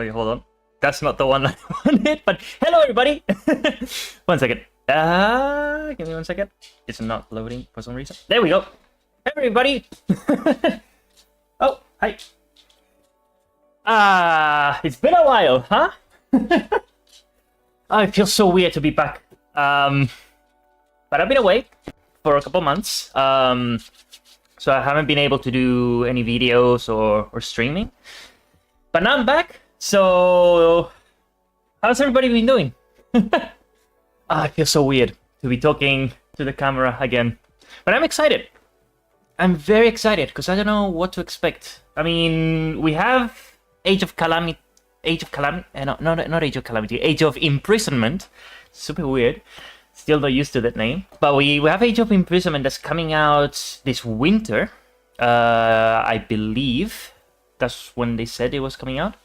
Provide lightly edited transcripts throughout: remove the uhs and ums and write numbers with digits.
Wait, hold on. That's not the one I wanted, but hello everybody! 1 second. Give me 1 second. It's not loading for some reason. There we go. Hey everybody! Oh, hi. It's been a while, huh? Oh, it feels so weird to be back. But I've been away for a couple months. So I haven't been able to do any videos or streaming. But now I'm back. So how's everybody been doing? It feels so weird to be talking to the camera again. But I'm excited. I'm very excited because I don't know what to expect. I mean, we have Age of Imprisonment. Age of Imprisonment. Super weird. Still not used to that name. But we have Age of Imprisonment that's coming out this winter. I believe that's when they said it was coming out.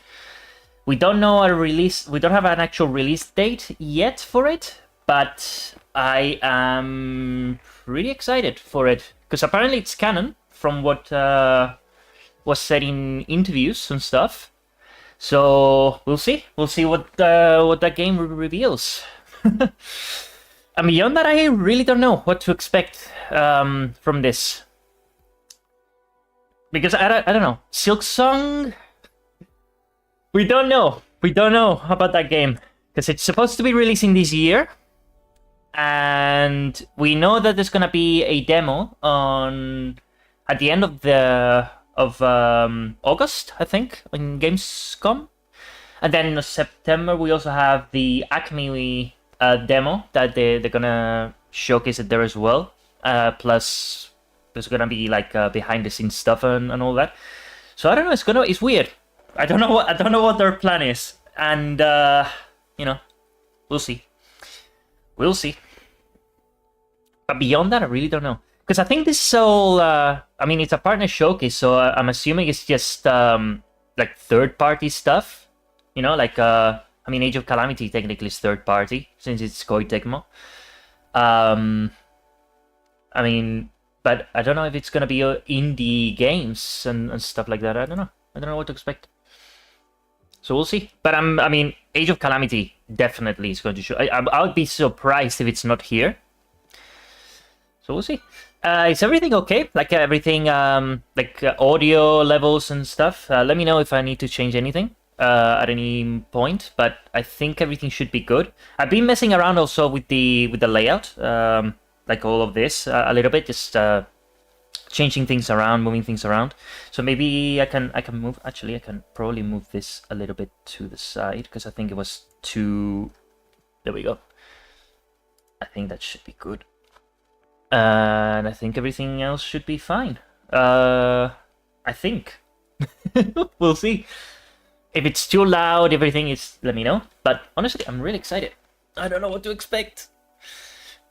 We don't know a release. We don't have an actual release date yet for it. But I am pretty excited for it because apparently it's canon from what was said in interviews and stuff. So we'll see. We'll see what that game reveals. And beyond that, I really don't know what to expect from this. Because I don't know. Silksong? We don't know. We don't know about that game. Because it's supposed to be releasing this year. And we know that there's gonna be a demo at the end of August, I think, in Gamescom. And then in September we also have the Acme demo that they're gonna showcase it there as well. Plus there's gonna be like behind the scenes stuff and all that. So I don't know, it's weird. I don't know what their plan is. And you know, we'll see. We'll see. But beyond that, I really don't know. Because I think this is all, I mean, it's a partner showcase, so I'm assuming it's just, like, third-party stuff. You know, like, I mean, Age of Calamity technically is third-party, since it's Koei Tecmo. I mean, but I don't know if it's gonna be indie games and stuff like that. I don't know. I don't know what to expect. So we'll see. But I mean, Age of Calamity definitely is going to show. I would be surprised if it's not here. So we'll see. Is everything okay? Like everything, like audio levels and stuff? Let me know if I need to change anything at any point. But I think everything should be good. I've been messing around also with the layout, like all of this a little bit, just changing things around, moving things around. So maybe I can move. Actually, I can probably move this a little bit to the side because I think it was too. There we go. I think that should be good. And I think everything else should be fine. I think. We'll see. If it's too loud, everything is, let me know. But honestly, I'm really excited. I don't know what to expect.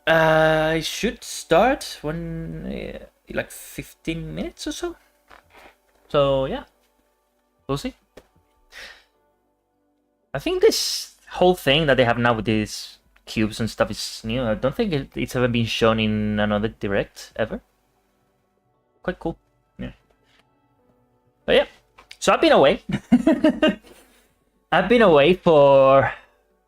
I should start when like 15 minutes or so. So yeah, we'll see. I think this whole thing that they have now with these cubes and stuff is new. I don't think it's ever been shown in another direct ever. Quite cool. Yeah. But yeah. So I've been away. I've been away for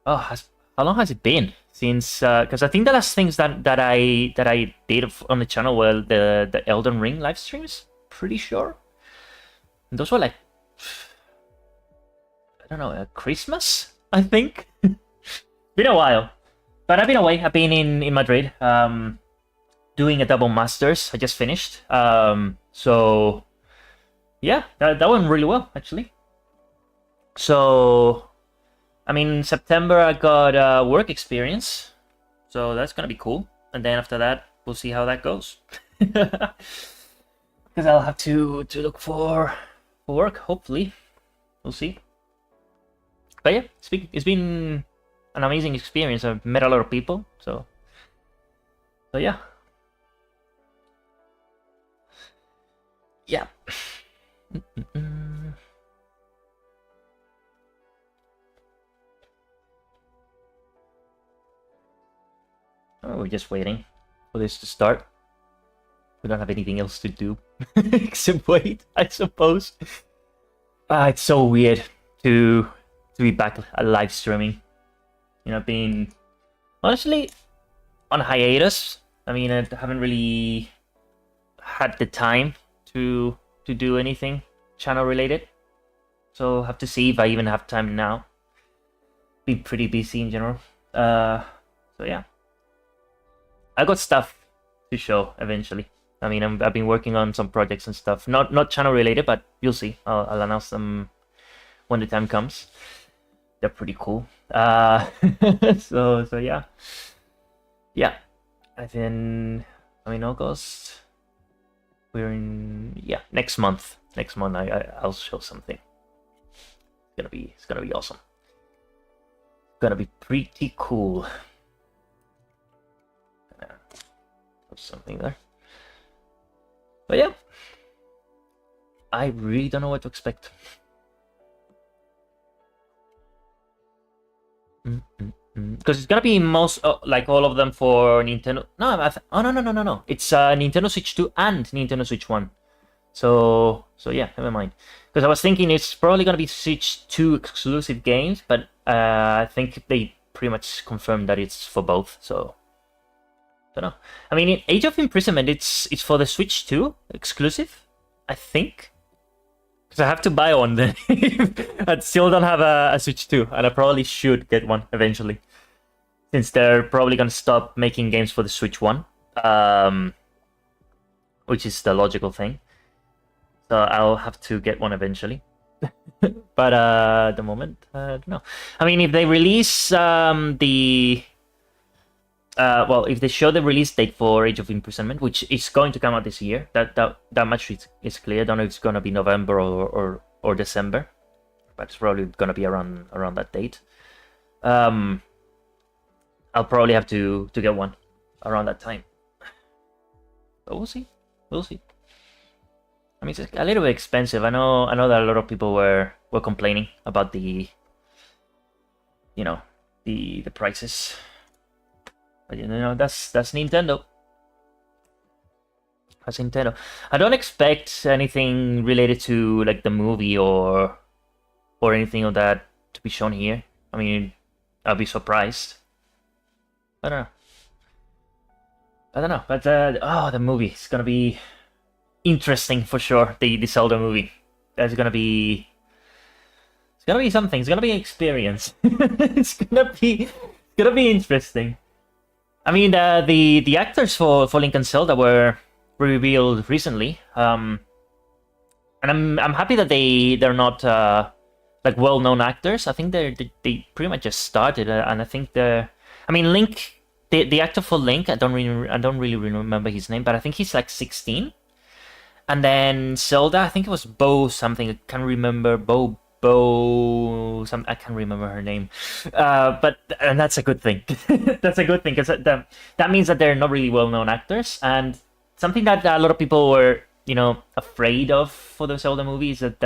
how long has it been? Since because I think the last things that I did on the channel were the Elden Ring live streams. Pretty sure. And those were like I don't know, Christmas, I think. Been a while. But I've been away. I've been in Madrid, doing a double masters. I just finished. So yeah, that went really well actually. So I mean, September I got work experience, so that's gonna be cool. And then after that, we'll see how that goes. Because I'll have to look for work. Hopefully, we'll see. But yeah, it's been an amazing experience. I've met a lot of people, so yeah. Yeah. Oh, we're just waiting for this to start. We don't have anything else to do except wait, I suppose. It's so weird to be back live streaming. You know, being honestly on hiatus. I mean, I haven't really had the time to do anything channel related. So have to see if I even have time now. Be pretty busy in general. So yeah, I got stuff to show eventually. I mean, I've been working on some projects and stuff, not channel related, but you'll see. I'll announce them when the time comes. They're pretty cool. So yeah, yeah. And then I mean August. We're in next month. Next month I'll show something. It's gonna be awesome. It's gonna be pretty cool. Put something there. But yeah, I really don't know what to expect. Because it's gonna be most like all of them for Nintendo. No, no. It's Nintendo Switch 2 and Nintendo Switch 1. So yeah, never mind. Because I was thinking it's probably gonna be Switch 2 exclusive games, but I think they pretty much confirmed that it's for both. So don't know. I mean, in Age of Imprisonment, it's for the Switch 2 exclusive, I think. Because I have to buy one then. I still don't have a Switch 2, and I probably should get one eventually. Since they're probably going to stop making games for the Switch 1. Which is the logical thing. So I'll have to get one eventually. But at the moment, I don't know. I mean, if they release if they show the release date for Age of Imprisonment, which is going to come out this year, that much is clear. I don't know if it's going to be November or December, but it's probably going to be around that date. I'll probably have to get one around that time. But we'll see. I mean, it's a little bit expensive. I know that a lot of people were complaining about the prices. But you know, that's Nintendo. That's Nintendo. I don't expect anything related to like the movie or anything of that to be shown here. I mean, I'll be surprised. I don't know. But the movie is gonna be interesting for sure. The Zelda movie. That's gonna be. It's gonna be something. It's gonna be an experience. It's gonna be interesting. I mean, the actors for Link and Zelda were revealed recently, and I'm happy that they're not like well-known actors. I think they pretty much just started, and I think Link, the actor for Link, I don't really remember his name, but I think he's like 16, and then Zelda, I think it was Bo something. I can't remember I can't remember her name, and that's a good thing. That's a good thing because that means that they're not really well-known actors, and something that a lot of people were afraid of for the Zelda movies that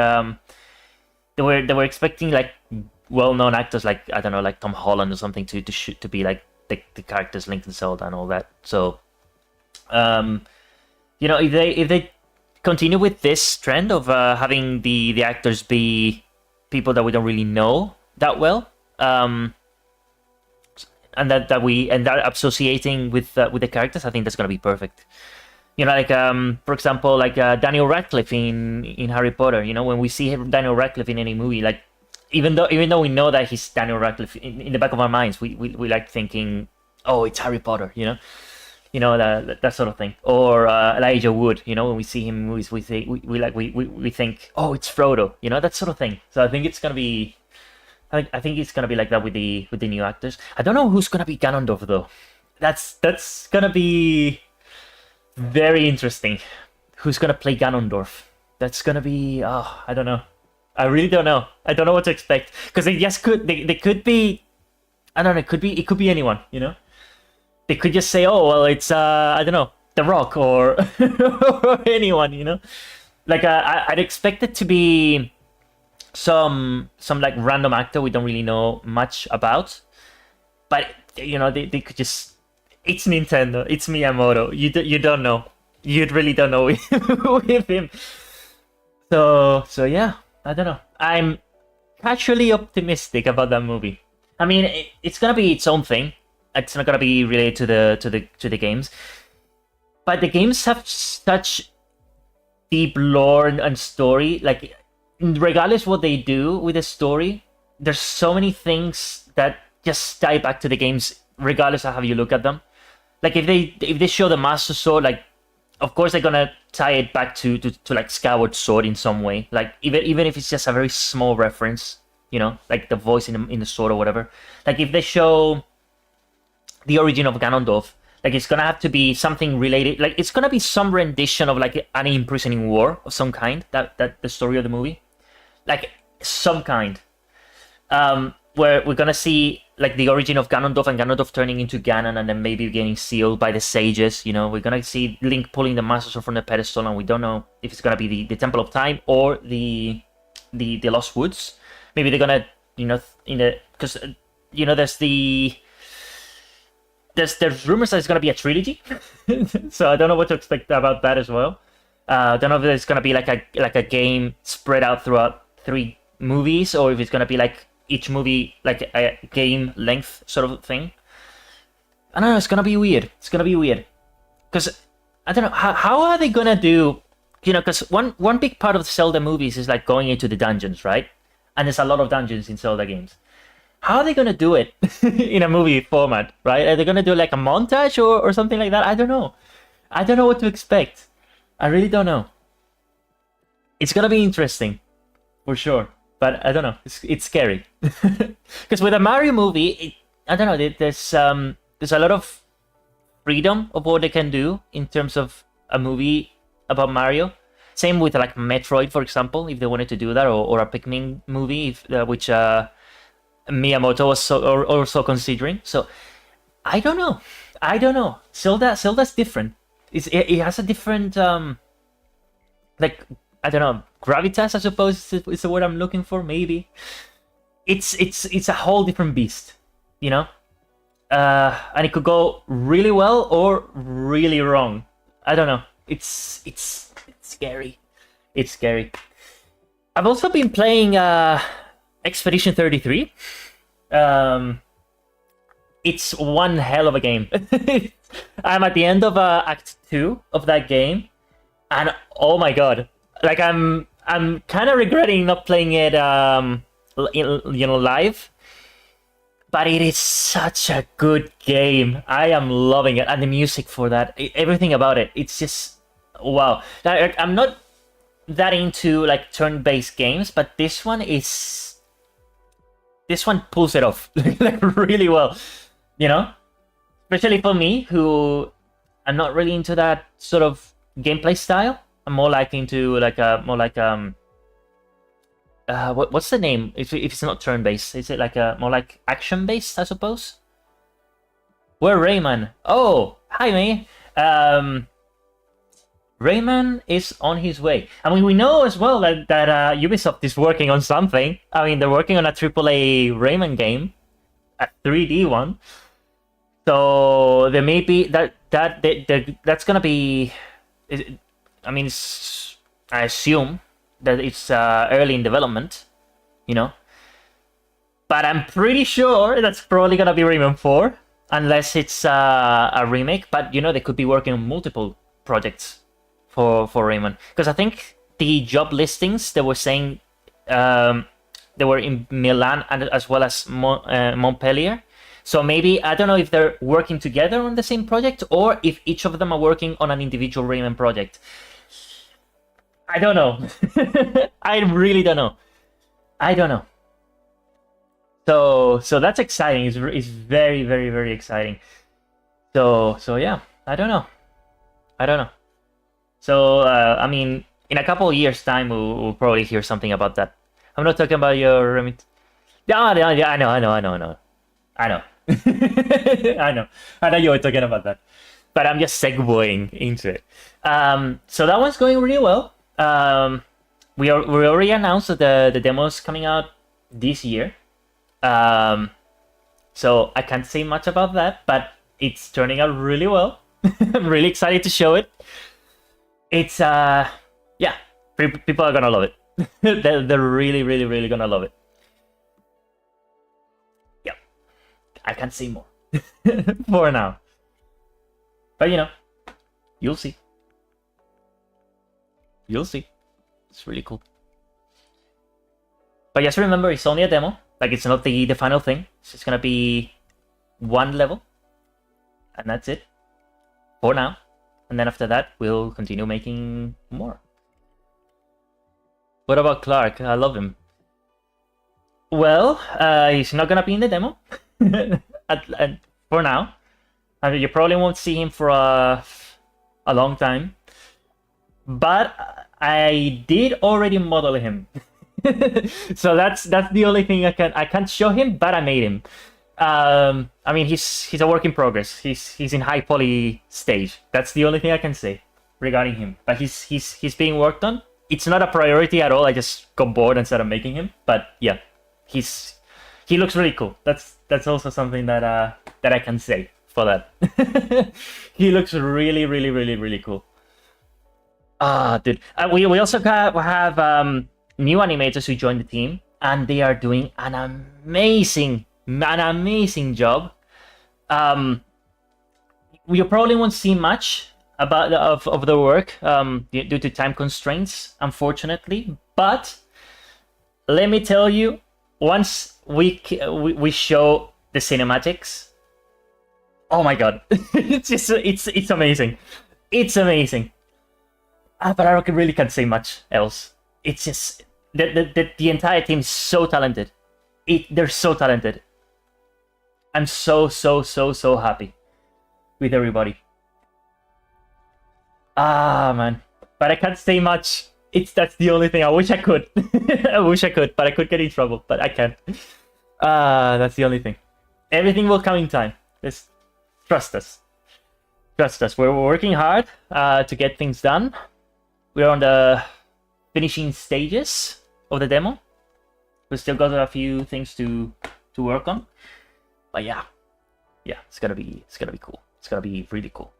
they were expecting like well-known actors like I don't know like Tom Holland or something to be like the characters Link and Zelda and all that. So if they continue with this trend of having the actors be people that we don't really know that well, and that associating with the characters, I think that's gonna be perfect. Like for example, like Daniel Radcliffe in Harry Potter. When we see Daniel Radcliffe in any movie, like even though we know that he's Daniel Radcliffe, in the back of our minds, we like thinking, oh, it's Harry Potter, that sort of thing. Or Elijah Wood, when we see him in movies, we think, oh, it's Frodo, that sort of thing. So I think it's gonna be, I think it's gonna be like that with the new actors. I don't know who's gonna be Ganondorf though. That's gonna be very interesting. Who's gonna play Ganondorf? That's gonna be, I don't know. I really don't know. I don't know what to expect because they could be, I don't know. It could be anyone, They could just say, "Oh, well, it's I don't know, The Rock or, or anyone," Like I'd expect it to be some like random actor we don't really know much about, but they could just. It's Nintendo. It's Miyamoto. You don't know. You really don't know with him. So yeah, I don't know. I'm casually optimistic about that movie. I mean, it's gonna be its own thing. It's not gonna be related to the games, but the games have such deep lore and story. Like, regardless what they do with the story, there's so many things that just tie back to the games, regardless of how you look at them. Like, if they show the Master Sword, like, of course they're gonna tie it back to like Skyward Sword in some way. Like, even if it's just a very small reference, you know, like the voice in the sword or whatever. Like, if they show the origin of Ganondorf, like, it's gonna have to be something related. Like, it's gonna be some rendition of like an imprisoning war of some kind. That the story of the movie, like some kind, where we're gonna see like the origin of Ganondorf and Ganondorf turning into Ganon and then maybe getting sealed by the sages. You know, we're gonna see Link pulling the Master Sword from the pedestal, and we don't know if it's gonna be the Temple of Time or the Lost Woods. Maybe they're gonna, you know, because you know, there's rumors that it's gonna be a trilogy, so I don't know what to expect about that as well. I don't know if it's gonna be like a game spread out throughout 3 movies, or if it's gonna be like each movie like a game length sort of thing. I don't know. It's gonna be weird. It's gonna be weird because I don't know how are they gonna do. You know, because one big part of the Zelda movies is like going into the dungeons, right? And there's a lot of dungeons in Zelda games. How are they gonna do it in a movie format, right? Are they gonna do like a montage or something like that? I don't know. I don't know what to expect. I really don't know. It's gonna be interesting, for sure. But I don't know. It's scary because with a Mario movie, I don't know. There's a lot of freedom of what they can do in terms of a movie about Mario. Same with like Metroid, for example, if they wanted to do that, or a Pikmin movie, which Miyamoto was also considering. So I don't know. Zelda's different. It has a different like, I don't know, gravitas, I suppose is the word I'm looking for. Maybe it's a whole different beast, you know. And it could go really well or really wrong. I don't know. It's scary. It's scary. I've also been playing Expedition 33. It's one hell of a game. I'm at the end of Act 2 of that game, and oh my god, like I'm kind of regretting not playing it, you know, live. But it is such a good game. I am loving it, and the music for that, everything about it, it's just wow. Like, I'm not that into like turn-based games, but this one pulls it off like really well, you know, especially for me, who I'm not really into that sort of gameplay style. I'm more like into like what's the name if it's not turn-based? Is it like more like action-based, I suppose? Where Rayman? Oh, hi, May. Rayman is on his way. I mean, we know as well that Ubisoft is working on something. I mean, they're working on a AAA Rayman game, a 3D one. So there may be that's gonna be. I mean, I assume that it's early in development, you know. But I'm pretty sure that's probably gonna be Rayman 4, unless it's a remake. But you know, they could be working on multiple projects for Rayman, because I think the job listings, they were saying they were in Milan and as well as Montpellier. So maybe, I don't know if they're working together on the same project or if each of them are working on an individual Rayman project. I don't know. I really don't know. I don't know. So that's exciting. It's very, very, very exciting. So yeah, I don't know. So I mean, in a couple of years' time, we'll probably hear something about that. I'm not talking about your. Yeah, I know. I know. I know you were talking about that, but I'm just segueing into it. So that one's going really well. We already announced that the demo's coming out this year. So I can't say much about that, but it's turning out really well. I'm really excited to show it. It's yeah, people are gonna love it. They're really, really, really gonna love it. I can't say more for now. But you know, you'll see. You'll see. It's really cool. But just remember, it's only a demo. Like, it's not the final thing. It's just gonna be one level. And that's it. For now. And then after that, we'll continue making more. What about Clark? I love him. Well, he's not gonna be in the demo. For now. I mean, you probably won't see him for a long time. But I did already model him. So that's the only thing I can't show him, but I made him. I mean, he's a work in progress. He's in high poly stage. That's the only thing I can say regarding him. But he's being worked on. It's not a priority at all. I just got bored and started making him. But yeah, he looks really cool. That's also something that I can say for that. He looks really, really, really, really cool. Dude. We also have new animators who joined the team, and they are doing an amazing job. You probably won't see much of the work due to time constraints, unfortunately. But let me tell you, once we show the cinematics, oh my god, it's amazing. It's amazing. But I really can't say much else. It's just the entire team is so talented. They're so talented. I'm so happy with everybody. Man, but I can't say much. That's the only thing. I wish I could. I wish I could, but I could get in trouble. But I can't. That's the only thing. Everything will come in time. Just trust us. Trust us. We're working hard to get things done. We're on the finishing stages of the demo. We still got a few things to work on, but yeah, it's gonna be cool. It's gonna be really cool.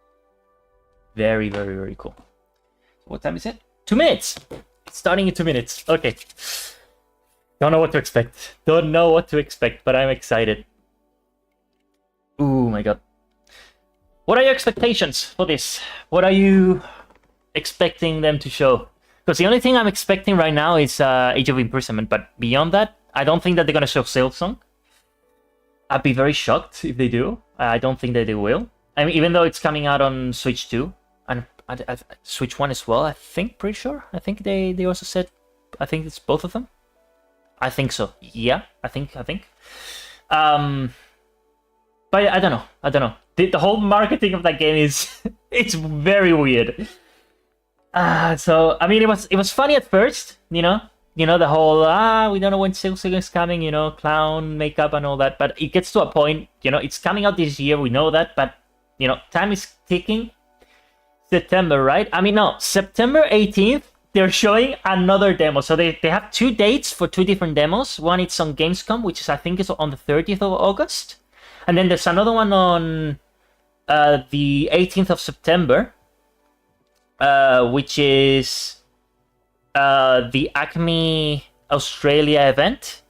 Very, very, very cool. What time is it? 2 minutes. It's starting in 2 minutes. Okay. Don't know what to expect. Don't know what to expect, but I'm excited. Oh my god. What are your expectations for this? What are you expecting them to show? Because the only thing I'm expecting right now is Age of Imprisonment, but beyond that, I don't think that they're gonna show Silksong. I'd be very shocked if they do. I don't think that they will. I mean, even though it's coming out on Switch 2 and Switch 1 as well, I think, pretty sure. I think they also said, I think it's both of them. I think so. Yeah, I think. But I don't know. The whole marketing of that game is it's very weird. So I mean, it was funny at first, you know, the whole we don't know when Silksong is coming, clown makeup and all that. But it gets to a point, it's coming out this year. We know that, but time is ticking. September, right? I mean, no, September 18th. They're showing another demo. So they have 2 dates for 2 different demos. One it's on Gamescom, which I think is on the 30th of August, and then there's another one on the 18th of September. Which is the Acme Australia event,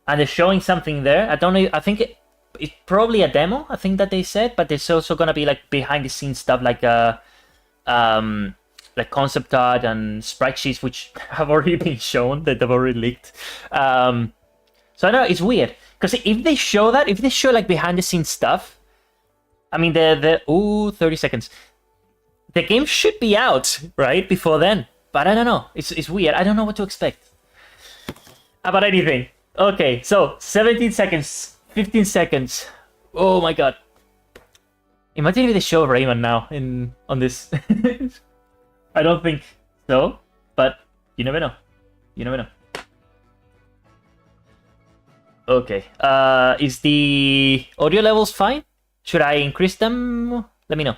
and they're showing something there. I don't know. I think it's probably a demo. I think that they said, but there's also gonna be like behind the scenes stuff, like concept art and sprite sheets, which have already been shown, that they've already leaked. So I know it's weird because if they show like behind the scenes stuff, I mean 30 seconds. The game should be out, right, before then. But I don't know. It's weird. I don't know what to expect about anything. Okay, so 17 seconds, 15 seconds. Oh my god. Imagine if they show Rayman now on this. I don't think so, but you never know. You never know. Okay. Is the audio levels fine? Should I increase them? Let me know.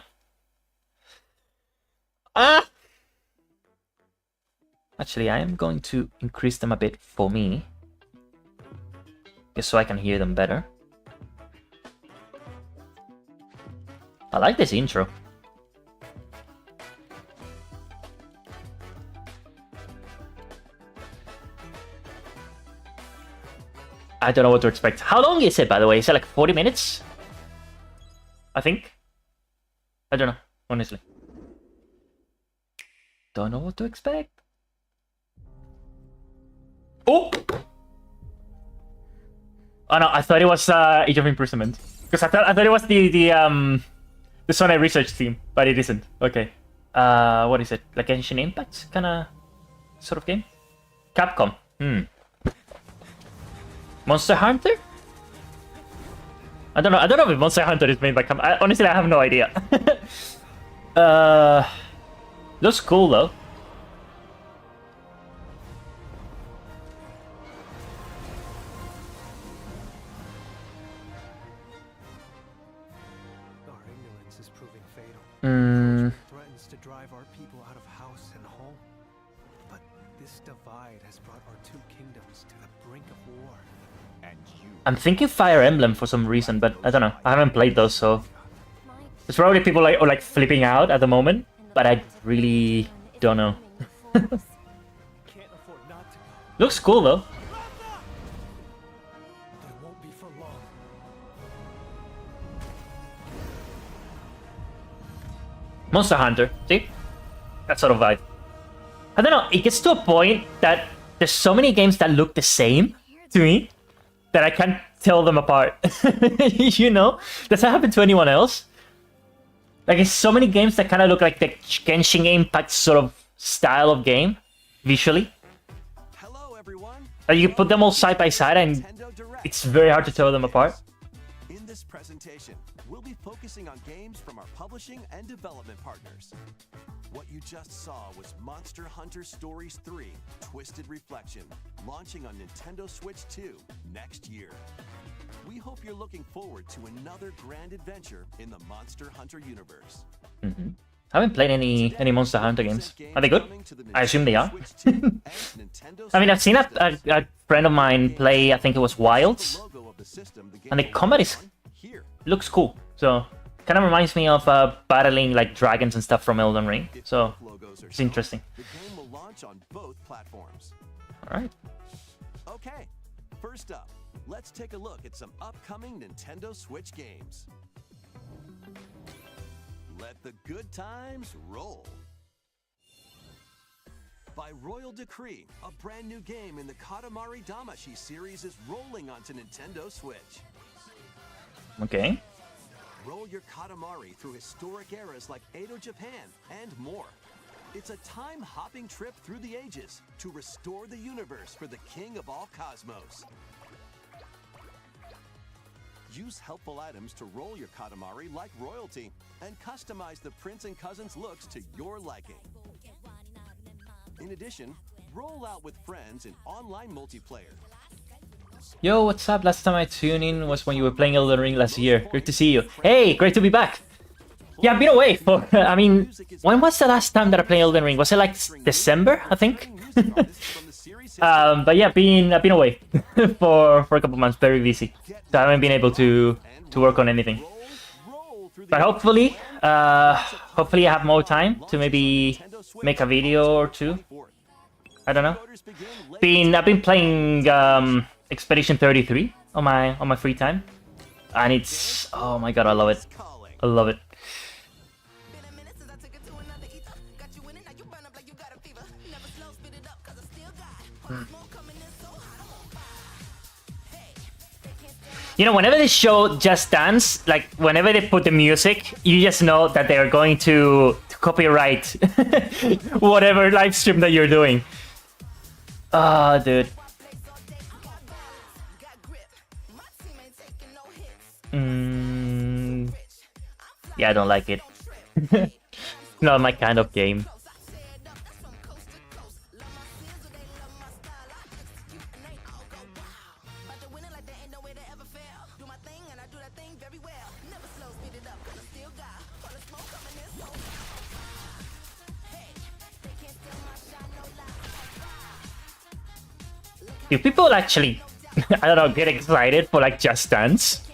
Actually, I am going to increase them a bit for me, just so I can hear them better. I like this intro. I don't know what to expect. How long is it, by the way? Is it like 40 minutes? I think. I don't know, honestly. Don't know what to expect. Oh! Oh no, I thought it was Age of Imprisonment. Because I thought it was the Sony research team, but it isn't. Okay. What is it? Like Genshin Impact kinda sort of game? Capcom. Monster Hunter? I don't know if Monster Hunter is made by Capcom. Honestly, I have no idea. Looks cool though. Threatens to drive our people out of house and home. But this divide has brought our two kingdoms to the brink of war. And I'm thinking Fire Emblem for some reason, but I don't know. I haven't played those, so there's probably people like flipping out at the moment, but I really don't know. Looks cool though. They won't be for long. Monster Hunter, see? That sort of vibe. I don't know, it gets to a point that there's so many games that look the same to me that I can't tell them apart. You know? Does that happen to anyone else? Like, there's so many games that kind of look like the Genshin Impact sort of style of game, visually. Hello, everyone. Like, you put them all side by side and it's very hard to tell them apart. In this presentation, we'll be focusing on games from our publishing and development partners. What you just saw was Monster Hunter Stories 3: Twisted Reflection, launching on Nintendo Switch 2 next year. We hope you're looking forward to another grand adventure in the Monster Hunter universe. I haven't played any Monster Hunter games. Are they good? I assume they are. I mean, I've seen a friend of mine play, I think it was Wilds, and the combat looks cool. So, kind of reminds me of battling like dragons and stuff from Elden Ring. So, it's interesting. The game will launch on both platforms. Alright. Okay, first up, let's take a look at some upcoming Nintendo Switch games. Let the good times roll. By royal decree, a brand new game in the Katamari Damacy series is rolling onto Nintendo Switch. Okay. Roll your Katamari through historic eras like Edo Japan and more. It's a time-hopping trip through the ages to restore the universe for the king of all cosmos. Use helpful items to roll your Katamari like royalty and customize the prince and cousins looks to your liking. In addition, roll out with friends in online multiplayer. Yo, what's up? Last time I tuned in was when you were playing Elden Ring last year. Great to see you. Hey, great to be back. Yeah, I've been away for, I mean, when was the last time that I played Elden Ring? Was it like December, I think? But yeah, I've been away for a couple months, very busy. So I haven't been able to work on anything. But hopefully I have more time to maybe make a video or two. I don't know. I've been playing Expedition 33 on my free time, and it's, oh my god, I love it. I love it. You know, whenever they show Just Dance, like whenever they put the music, you just know that they are going to copyright whatever live stream that you're doing. Ah, dude. Yeah, I don't like it. Not my kind of game. Do people actually, I don't know, get excited for like Just Dance?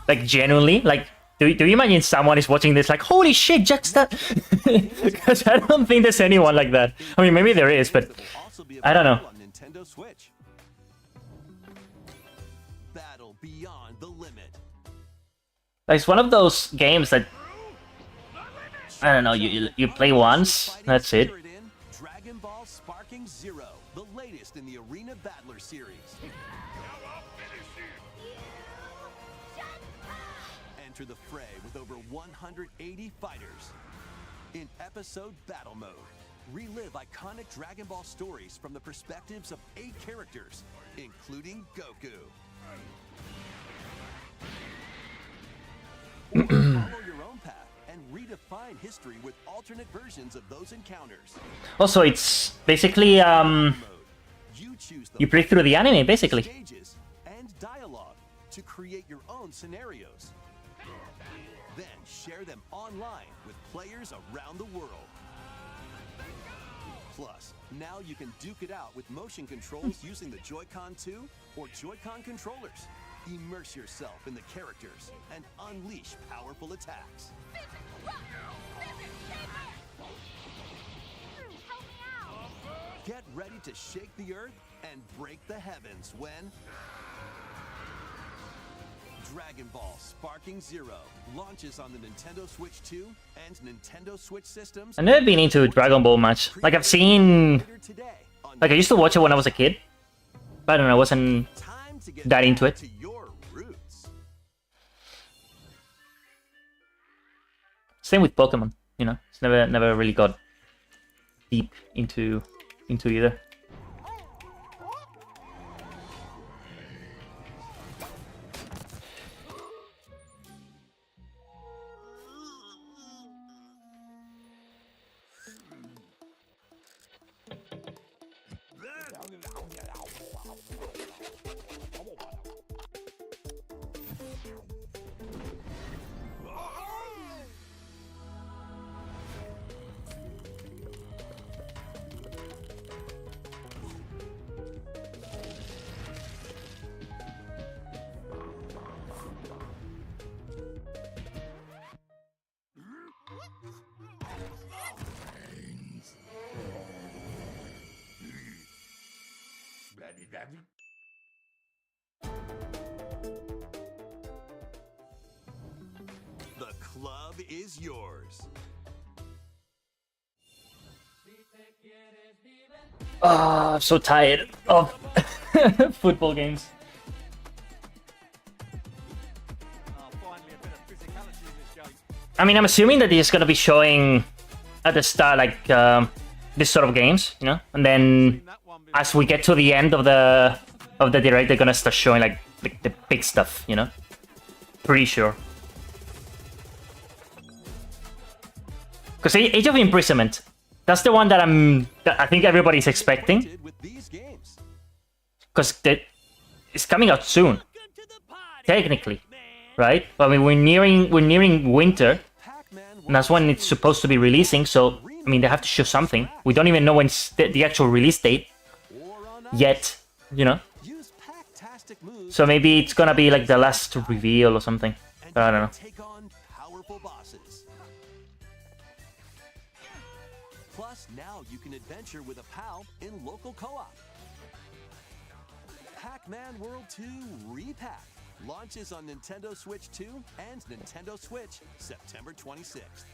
Like genuinely? Like, do you imagine someone is watching this like, holy shit, Just Dance? Because I don't think there's anyone like that. I mean, maybe there is, but I don't know. battle beyond the limit. Like, it's one of those games that, I don't know, you play once, that's it. Dragon Ball Sparking Zero, the latest in the Arena Battler series. Enter the fray with over 180 fighters. In episode battle mode, relive iconic Dragon Ball stories from the perspectives of 8 characters, including Goku. Or follow your own path and redefine history with alternate versions of those encounters. Also, it's basically, you play through the anime, basically. Stages and dialogue to create your own scenarios. Then share them online with players around the world. Plus, now you can duke it out with motion controls using the Joy-Con 2 or Joy-Con controllers. Immerse yourself in the characters and unleash powerful attacks. Get ready to shake the earth and break the heavens when Dragon Ball Sparking Zero launches on the Nintendo Switch 2 and Nintendo Switch systems. I've never been into Dragon Ball much. Like, I've seen... Like, I used to watch it when I was a kid. But I don't know, I wasn't that into it. Same with Pokemon, you know. It's never really got deep into either. The club is yours. Oh, I'm so tired of football games. I mean, I'm assuming that he's gonna be showing at the start, like, this sort of games, you know, and then as we get to the end of the direct, they're gonna start showing like the big stuff, you know. Pretty sure. Because Age of Imprisonment, that's the one that I think everybody's expecting. Because it's coming out soon, technically, right? I mean, we're nearing winter, and that's when it's supposed to be releasing. So I mean, they have to show something. We don't even know when's the actual release date yet, you know. So maybe it's gonna be like the last reveal or something. But I don't know. Plus, now you can adventure with a pal in local co-op. Pac-Man World 2 Repack launches on Nintendo Switch 2 and Nintendo Switch September 26th.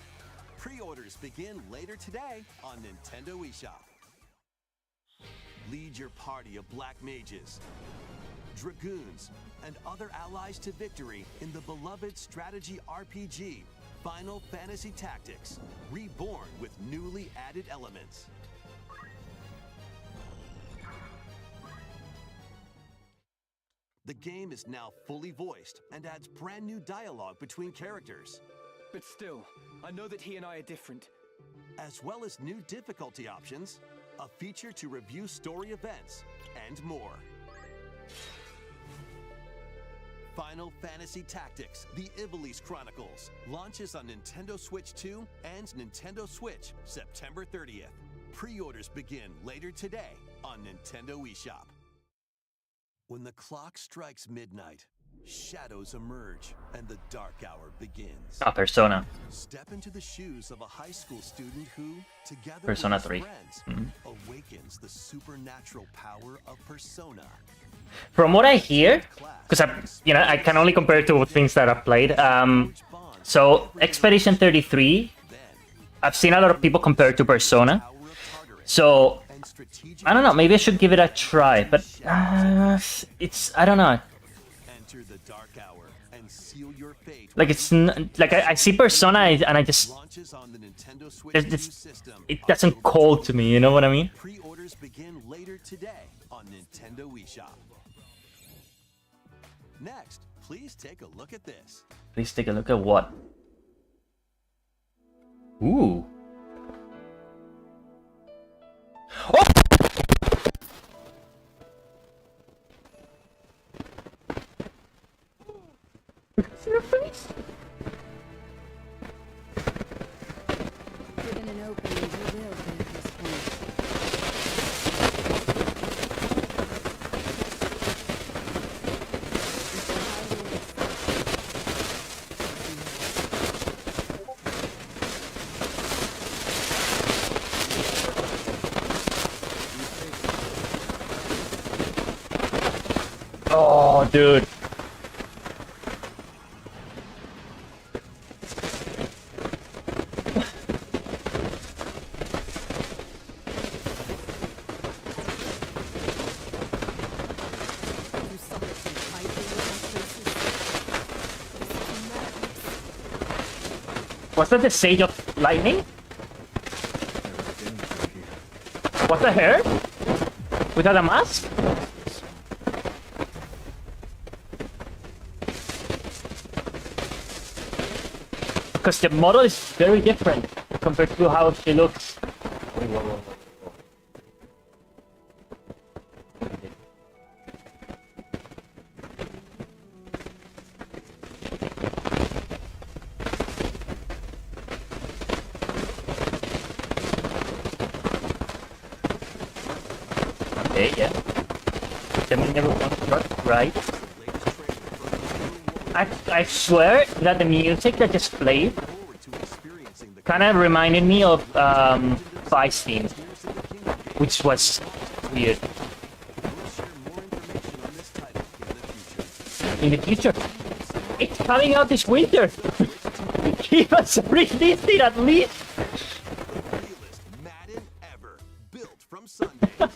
Pre-orders begin later today on Nintendo eShop. Lead your party of black mages, dragoons, and other allies to victory in the beloved strategy RPG Final Fantasy Tactics, reborn with newly added elements. The game is now fully voiced and adds brand new dialogue between characters. But still, I know that he and I are different. As well as new difficulty options, a feature to review story events, and more. Final Fantasy Tactics, The Ivalice Chronicles, launches on Nintendo Switch 2 and Nintendo Switch September 30th. Pre-orders begin later today on Nintendo eShop. When the clock strikes midnight, shadows emerge and the dark hour begins. Persona. Step into the shoes of a high school student who, together Persona with 3. his friends, awakens the supernatural power of Persona. From what I hear, because I can only compare it to things that I've played. So Expedition 33, I've seen a lot of people compare it to Persona. So I don't know. Maybe I should give it a try. But I don't know. Enter the dark hour and seal your fate. Like like I see Persona and I just Launches on the Nintendo Switch it, new just, system. it doesn't call to me. You know what I mean? Pre-orders begin later today on Nintendo eShop. Next, please take a look at this. Please take a look at what. Ooh. Oh! See your face? Given an opening, you will be at this point. Oh, dude. You suffered some fighting with those Was that the Sage of Lightning? Was that her? Without a mask? Because the model is very different compared to how she looks. Okay, yeah. Definitely never want to got right. I swear that the music that just played kind of reminded me of Vice Team, which was weird. In the future, it's coming out this winter. Give us a release date at least. Realest Madden ever, built from Sundays.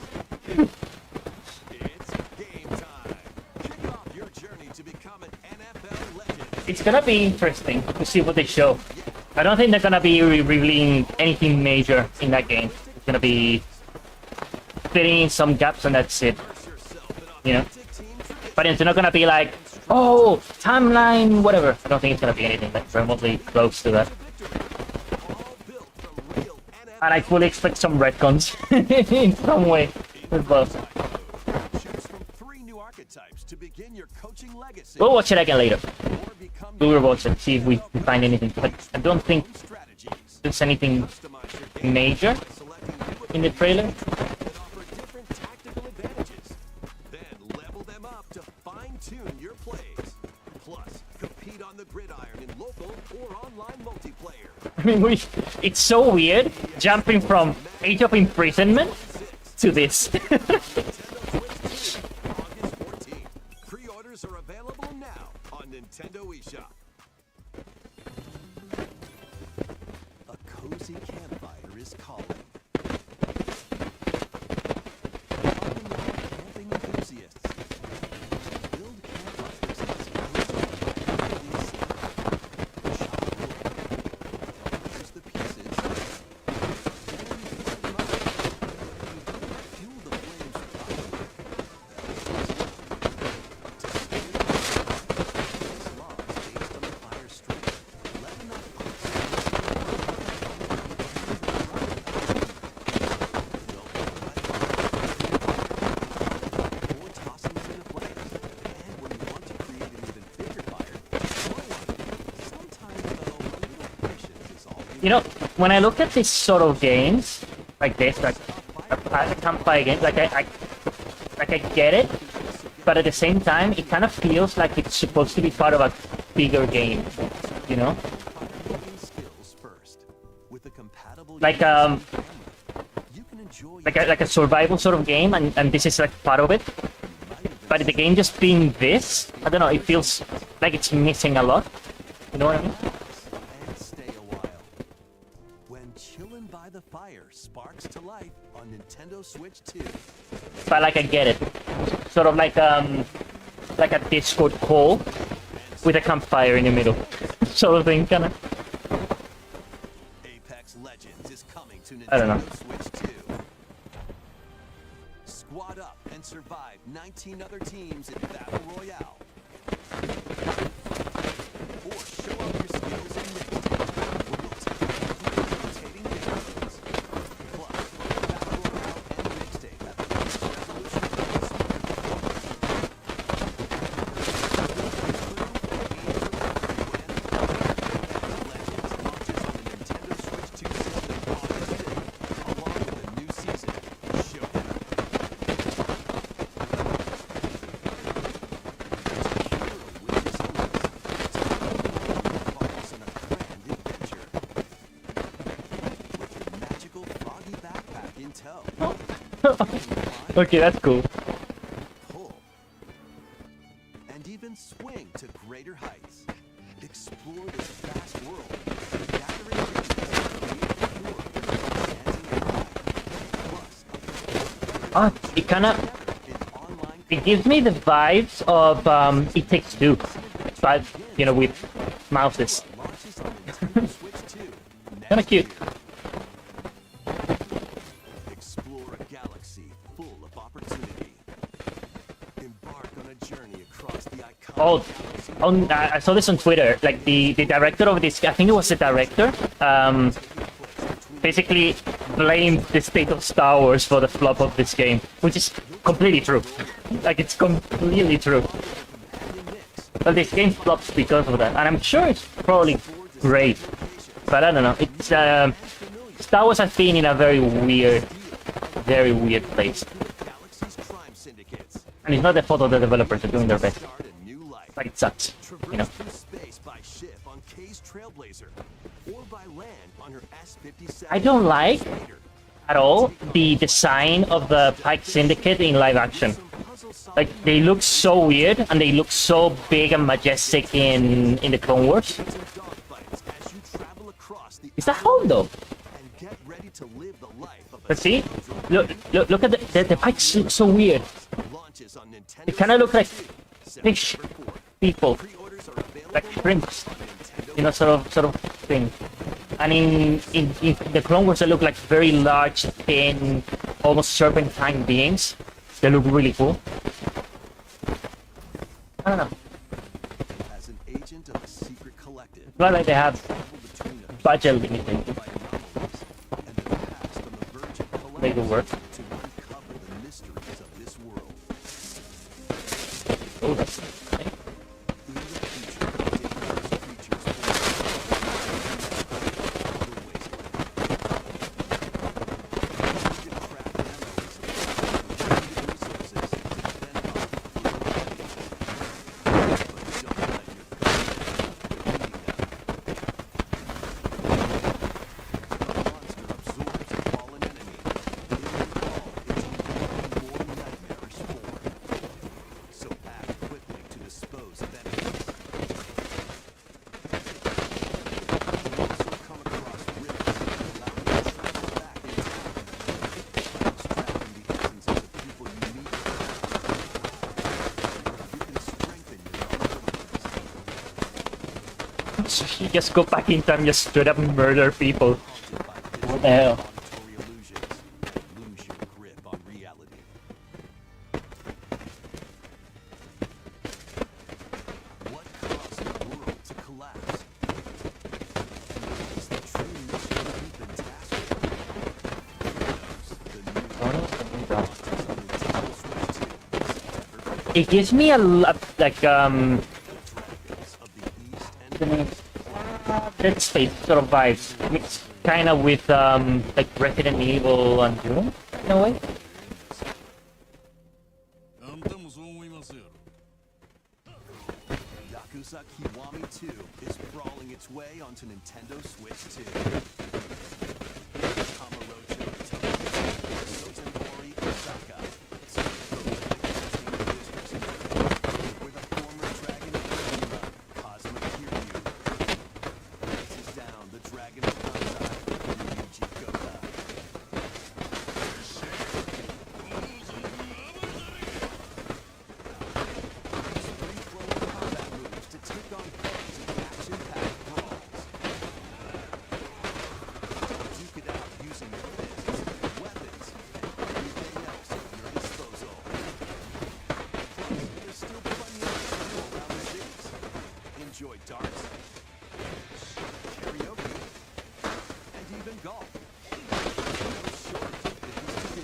It's game time. Kick off your journey to become an NFL legend. It's gonna be interesting to see what they show. I don't think they're gonna be revealing anything major in that game. It's gonna be filling in some gaps and that's it. You know? But it's not gonna be like, oh, timeline, whatever. I don't think it's gonna be anything like remotely close to that. And I fully expect some retcons in some way as well. Choose from 3 new archetypes to begin your coaching legacy. We'll watch it again later. Or become We will watch it, see if we find anything. But I don't think strategies. there's anything Customize your game major selecting new in the trailer. that offer different tactical advantages. Then level them up to fine-tune your plays. Plus, compete on the gridiron in local or online multiplayer. I mean, it's so weird jumping from Age of Imprisonment to this. Nintendo Switch 2, August 14th. Pre-orders are available now on Nintendo eShop. A cozy campfire is calling. Welcome all camping enthusiasts. Build campfires as use the pieces. Fuel the flames with firework. Slots based on the fire strength. Let enough or tossing them into flames. And when you want to create an even bigger fire, throw on it. Sometimes though, a little patience is all you You know, when I look at these sort of games like this, like a campfire game, like I get it, but at the same time, it kind of feels like it's supposed to be part of a bigger game. You know, skills first. With a compatible like you can enjoy like a survival sort of game, and this is like part of it. but the game just being this, I don't know, it feels like it's missing a lot. You know what I mean? And stay a while. When Chillin' by the Fire sparks to life on Nintendo Switch 2. But like I get it, sort of like a Discord call with a campfire in the middle, sort of thing, kind of. Apex Legends is coming to I don't know. Nintendo Switch 2. Squad up and survive 19 other teams in Battle Royale. Or show off your skills in mixtape, where you'll take on rotating gameplays. Plus, Battle Royale and mixtape at the best resolution of the Legends launches on the Nintendo Switch 2 system August 5th, along with a new season, Showdown. Okay, that's cool. Pull. And even swing to greater heights. Explore this vast world. Gathering It kind of, it gives me the vibes of It Takes Two, but you know, with mouses. Kind of cute. Explore a galaxy full of opportunity. Embark on a journey across the iconic I saw this on Twitter. Like the director of this, I think it was the director, basically blamed the state of Star Wars for the flop of this game, which is completely true. Like, it's completely true. But this game flops because of that, and I'm sure it's probably great, but I don't know. It's Star Wars has been in a very weird place, and it's not the fault of the developers. They're doing their best, but it sucks, you know. I don't like at all the design of the Pike Syndicate in live action. Like, they look so weird and they look so big and majestic in the Clone Wars. Is that Hondo? But see, look at the Pikes look so weird. They kind of look like fish people, like shrimps, you know, sort of thing. And in the Clone Wars, they look like very large, thin, almost serpentine beings. They look really cool. I don't know. As an agent of a secret collective, It's not like they have budget limiting. Make it work. to uncover the mysteries of this world. Oh, that's nice. In the future, dangerous creatures will So he just go back in time, just straight up murder people. What the hell? auditory illusions and lose your grip on reality. What caused the world to collapse? Is the true mission we've been tasked with? Who knows? The new Nintendo Switch 2 It gives me a like Dragons of the East and Dead Space sort of vibes, mixed kind of with like Resident Evil and Doom in a way. Yakuza Kiwami 2 is brawling its way onto Nintendo Switch 2. Kamurocho Tokyo, Sotenbori Osaka, some of the biggest team business in enjoy darts, karaoke, and even golf. Never short of things to do.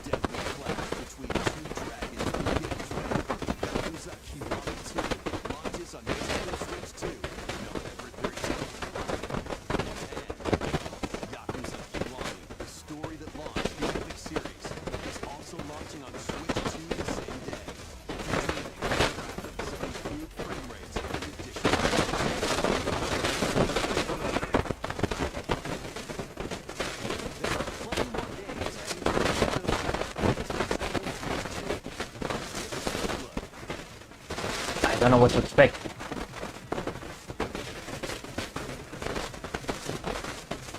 Deadly clash between two dragons begins when Yakuza Kiwami 2 launches on Nintendo Switch 2, November 13th. And Yakuza Kiwami, the story that launched the epic series, is also launching on Switch 2 the same day. Featuring enhanced graphics, improved frame rates, and additional there are plenty more games heading to Nintendo Switch. I don't know what to expect.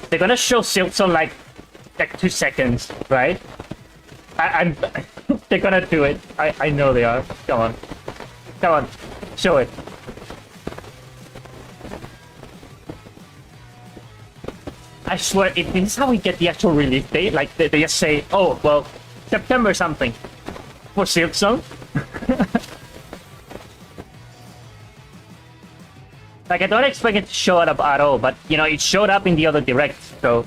They're gonna show Silksong like 2 seconds, right? I'm they're gonna do it. I know they are. Come on. Come on. Show it. I swear, this is how we get the actual release date. Like, they just say, oh, well, September something for Silksong. Like, I don't expect it to show up at all, but, you know, it showed up in the other direct, so...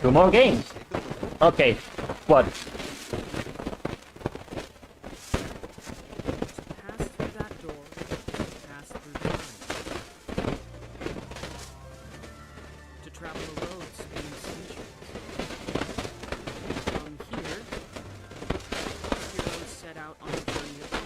Two more games. Okay. What? Pass through that door. Pass through the line. To travel a road spanning centuries. From here, heroes set out on a journey of hope.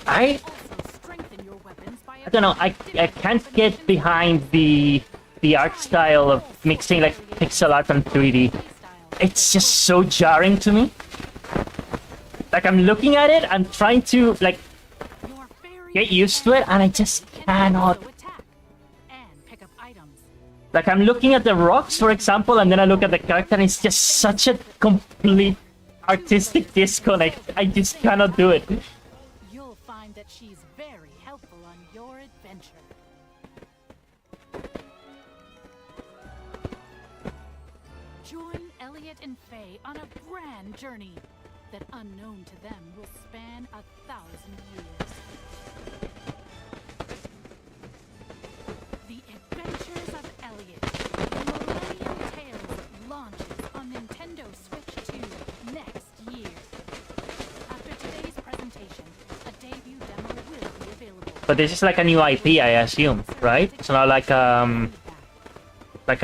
I don't know, I can't get behind the art style of mixing like pixel art and 3D. It's just so jarring to me. Like, I'm looking at it, I'm trying to like get used to it, and I just cannot. Like, I'm looking at the rocks, for example, and then I look at the character, and it's just such a complete artistic disconnect. I just cannot do it. You'll find that she's very helpful on your adventure. Join Elliot and Faye on a grand journey that, unknown to them, will span 1,000 years. The Adventures of Elliot, the Millennium Tales, launches on Nintendo Switch 2 next year. After today's presentation, a debut demo will be available. But this is like a new IP, I assume, right? It's not like a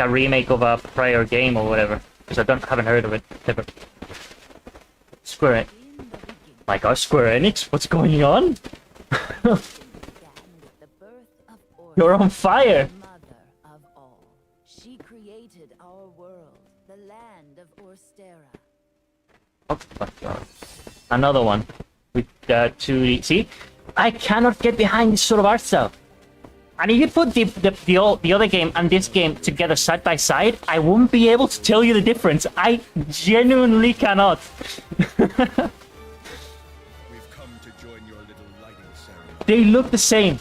remake of a prior game or whatever. Because I haven't heard of it ever. Square Enix. My gosh, Square Enix, what's going on? You're on fire. Mother of all. She created our world, the land of Orstera. Oh my god. Another one with 2D. See, I cannot get behind this sort of art style. And if you put the other game and this game together side by side, I wouldn't be able to tell you the difference. I genuinely cannot. We've come to join your little lighting ceremony. They look the same,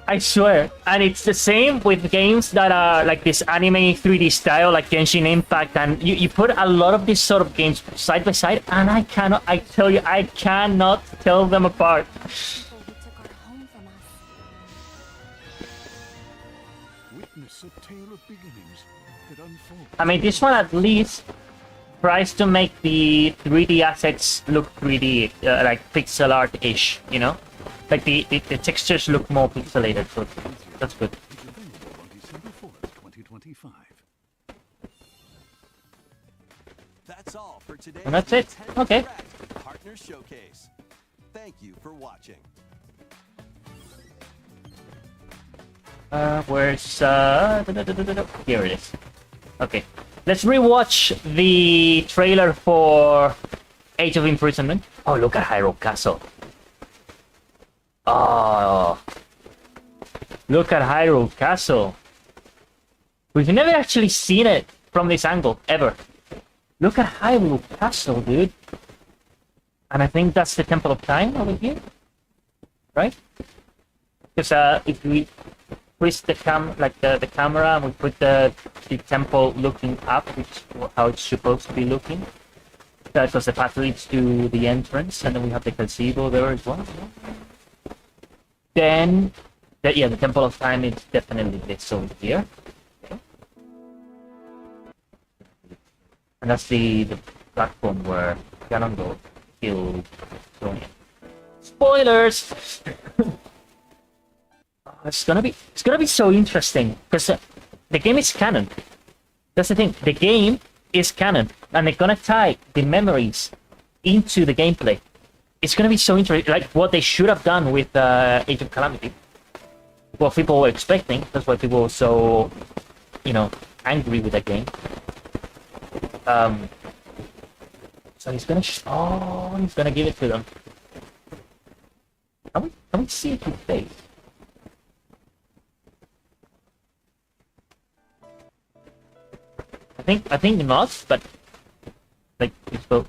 I swear. And it's the same with games that are like this anime 3D style, like Genshin Impact. And you put a lot of these sort of games side by side, and I cannot tell them apart. People who took our home from us. Witness a tale of beginnings that unfold. I mean, this one at least tries to make the 3D assets look 3D, like pixel art-ish, you know? Like the textures look more pixelated, so that's good. It's available on December 4th, 2025. That's all for today's And that's it. Nintendo Okay. Direct Partner Showcase. Thank you for watching. Where's here it is. Okay, let's rewatch the trailer for Age of Imprisonment. Oh, look at Hyrule Castle. Oh, look at Hyrule Castle. We've never actually seen it from this angle ever. Look at Hyrule Castle, dude. And I think that's the Temple of Time over here, right? Because if we twist the camera and we put the temple looking up, which is how it's supposed to be looking. Because the path leads to the entrance, and then we have the gazebo there as well. Then, yeah, the Temple of Time is definitely this over here. Okay. And that's the platform where Ganondorf killed Sonya. Spoilers! It's gonna be so interesting because the game is canon. That's the thing. The game is canon, and they're gonna tie the memories into the gameplay. It's gonna be so interesting, like what they should have done with Age of Calamity. What people were expecting. That's why people were so, angry with that game. So he's gonna he's gonna give it to them. Can we see it with face? I think not, but like it's both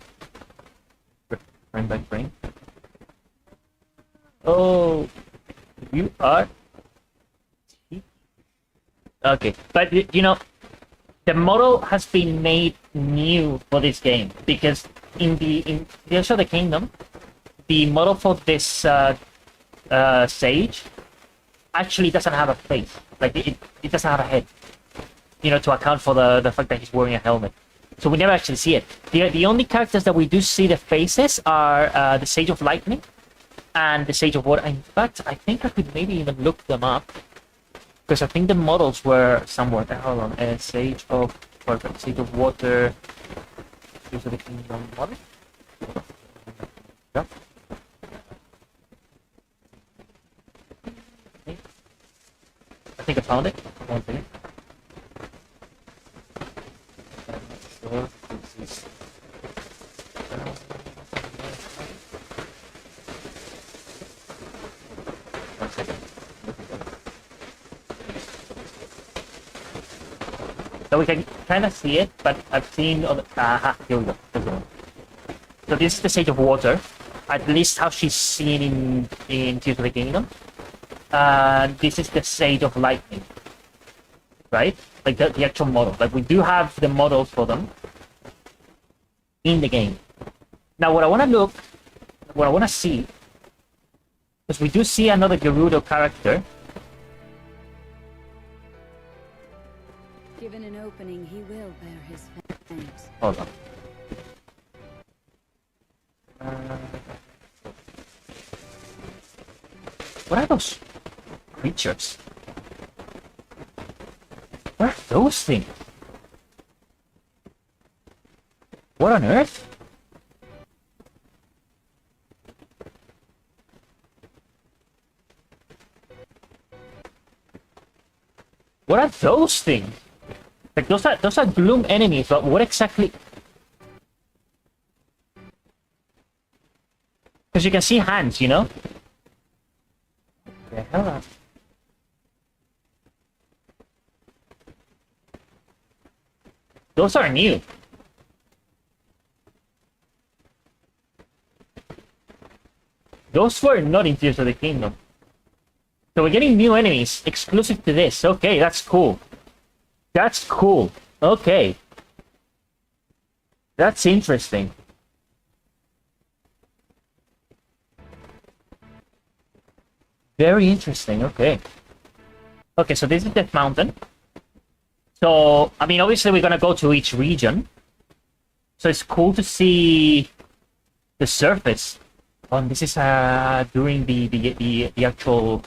frame by frame. Oh, you are okay, but the model has been made new for this game because in Tears of the Kingdom, the model for this sage actually doesn't have a face. Like it doesn't have a head. To account for the fact that he's wearing a helmet. So we never actually see it. The only characters that we do see the faces are the Sage of Lightning and the Sage of Water. In fact, I think I could maybe even look them up. Because I think the models were somewhere. Hold on. Sage of Water. Tears of the Kingdom model. Yeah. Okay. I think I found it. One second. So we can kind of see it, but I've seen other. Here we go. So this is the Sage of Water, at least how she's seen in Tears of the Kingdom. This is the Sage of Lightning, right? Like the actual model. Like we do have the models for them in the game. Now what I want to see, because we do see another Gerudo character. Given an opening, he will bear his fangs. Hold on. What are those creatures? What are those things? What on earth? What are those things? Like those are gloom enemies, but what exactly? Because you can see hands, you know? The hell are... Those are new. Those were not in Tears of the Kingdom. So we're getting new enemies exclusive to this. Okay, that's cool. That's cool. Okay. That's interesting. Very interesting, okay. Okay, so this is Death Mountain. So, I mean, obviously we're gonna go to each region. So it's cool to see the surface. Oh, and this is during the actual...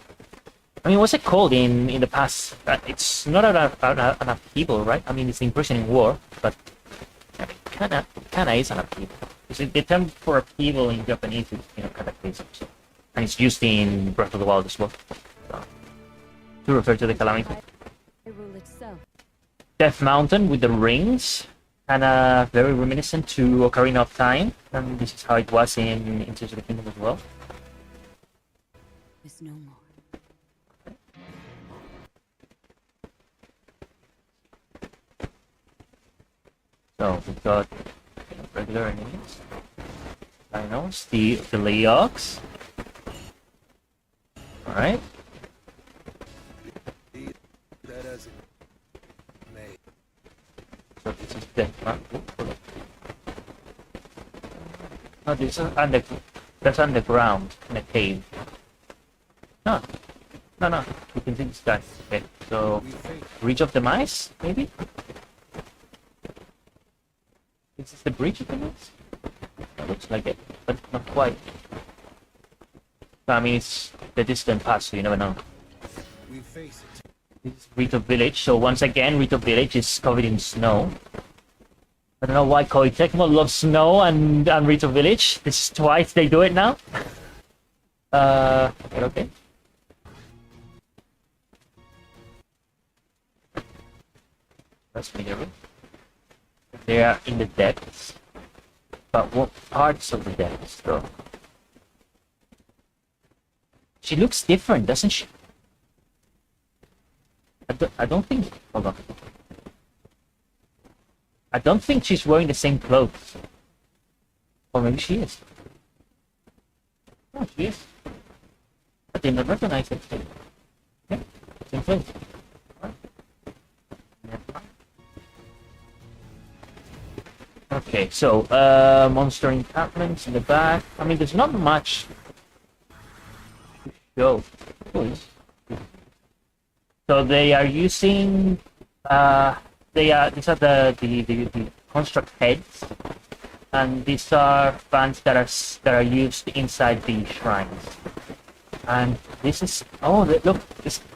I mean, what's it called in the past? It's not an upheaval, right? I mean, it's the imprisoning war, but I mean, kinda is an upheaval. The term for upheaval in Japanese is, you know, cataclysm. So. And it's used in Breath of the Wild as well. So, to refer to the calamity. Hyrule itself. Death Mountain with the rings, and very reminiscent to Ocarina of Time, and this is how it was in Tears of the Kingdom as well. Is no more. So we've got, you know, regular enemies. Dinos, the Leox. Alright. So this is Death Mountain. No, this is that's underground in a cave. No. We can see this guy. Okay, so Bridge of the Mice, maybe? Is this the Bridge of the Mice? That looks like it, but not quite. I mean, it's the distant past, so you never know. We face it. This is Rito Village, so once again, Rito Village is covered in snow. I don't know why Koei Tecmo loves snow and Rito Village. This is twice they do it now. Okay. That's Mineru. They are in the depths. But what parts of the depths, though? She looks different, doesn't she? I don't think... Hold on. I don't think she's wearing the same clothes. Or maybe she is. Oh, she is. I didn't recognize it. Yeah, same clothes. Okay, so, monster encampments in the back. I mean, there's not much to show. So they are using, these are the construct heads, and these are fans that are used inside the shrines. And this is, oh, look,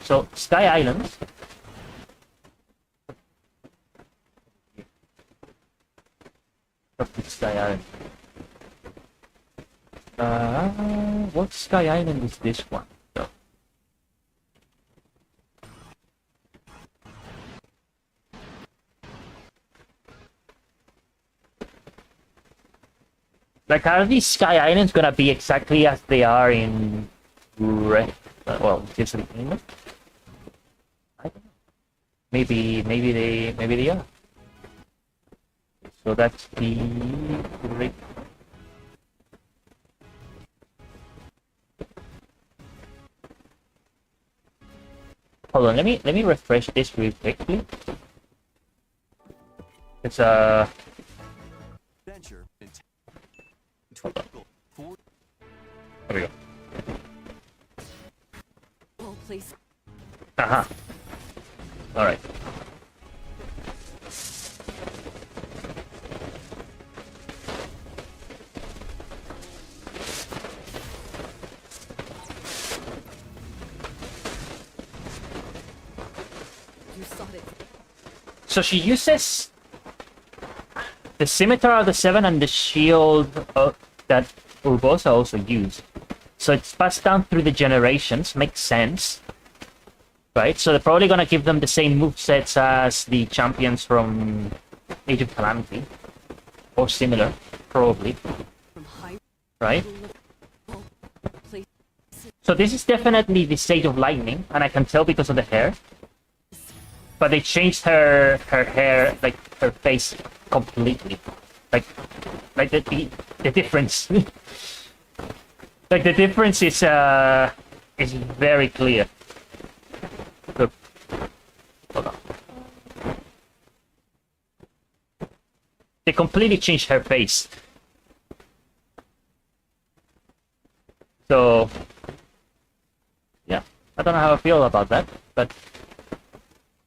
so Sky Islands. Sky Island. What Sky Island is this one? So. Like, are these Sky Islands gonna be exactly as they are in well, Tears of the Kingdom? I don't know. Maybe they are. So that's the great. Hold on, let me refresh this real quickly. It's Venture into there we go. Oh, please. All right. So she uses the Scimitar of the Seven and the Shield that Urbosa also used. So it's passed down through the generations, makes sense. right? So they're probably gonna give them the same movesets as the champions from Age of Calamity, or similar, probably, From high right? level places. So this is definitely the Sage of Lightning, and I can tell because of the hair. But they changed her hair, like her face, completely. Like the difference. Like the difference is very clear. Look. Hold on. They completely changed her face. So yeah, I don't know how I feel about that, but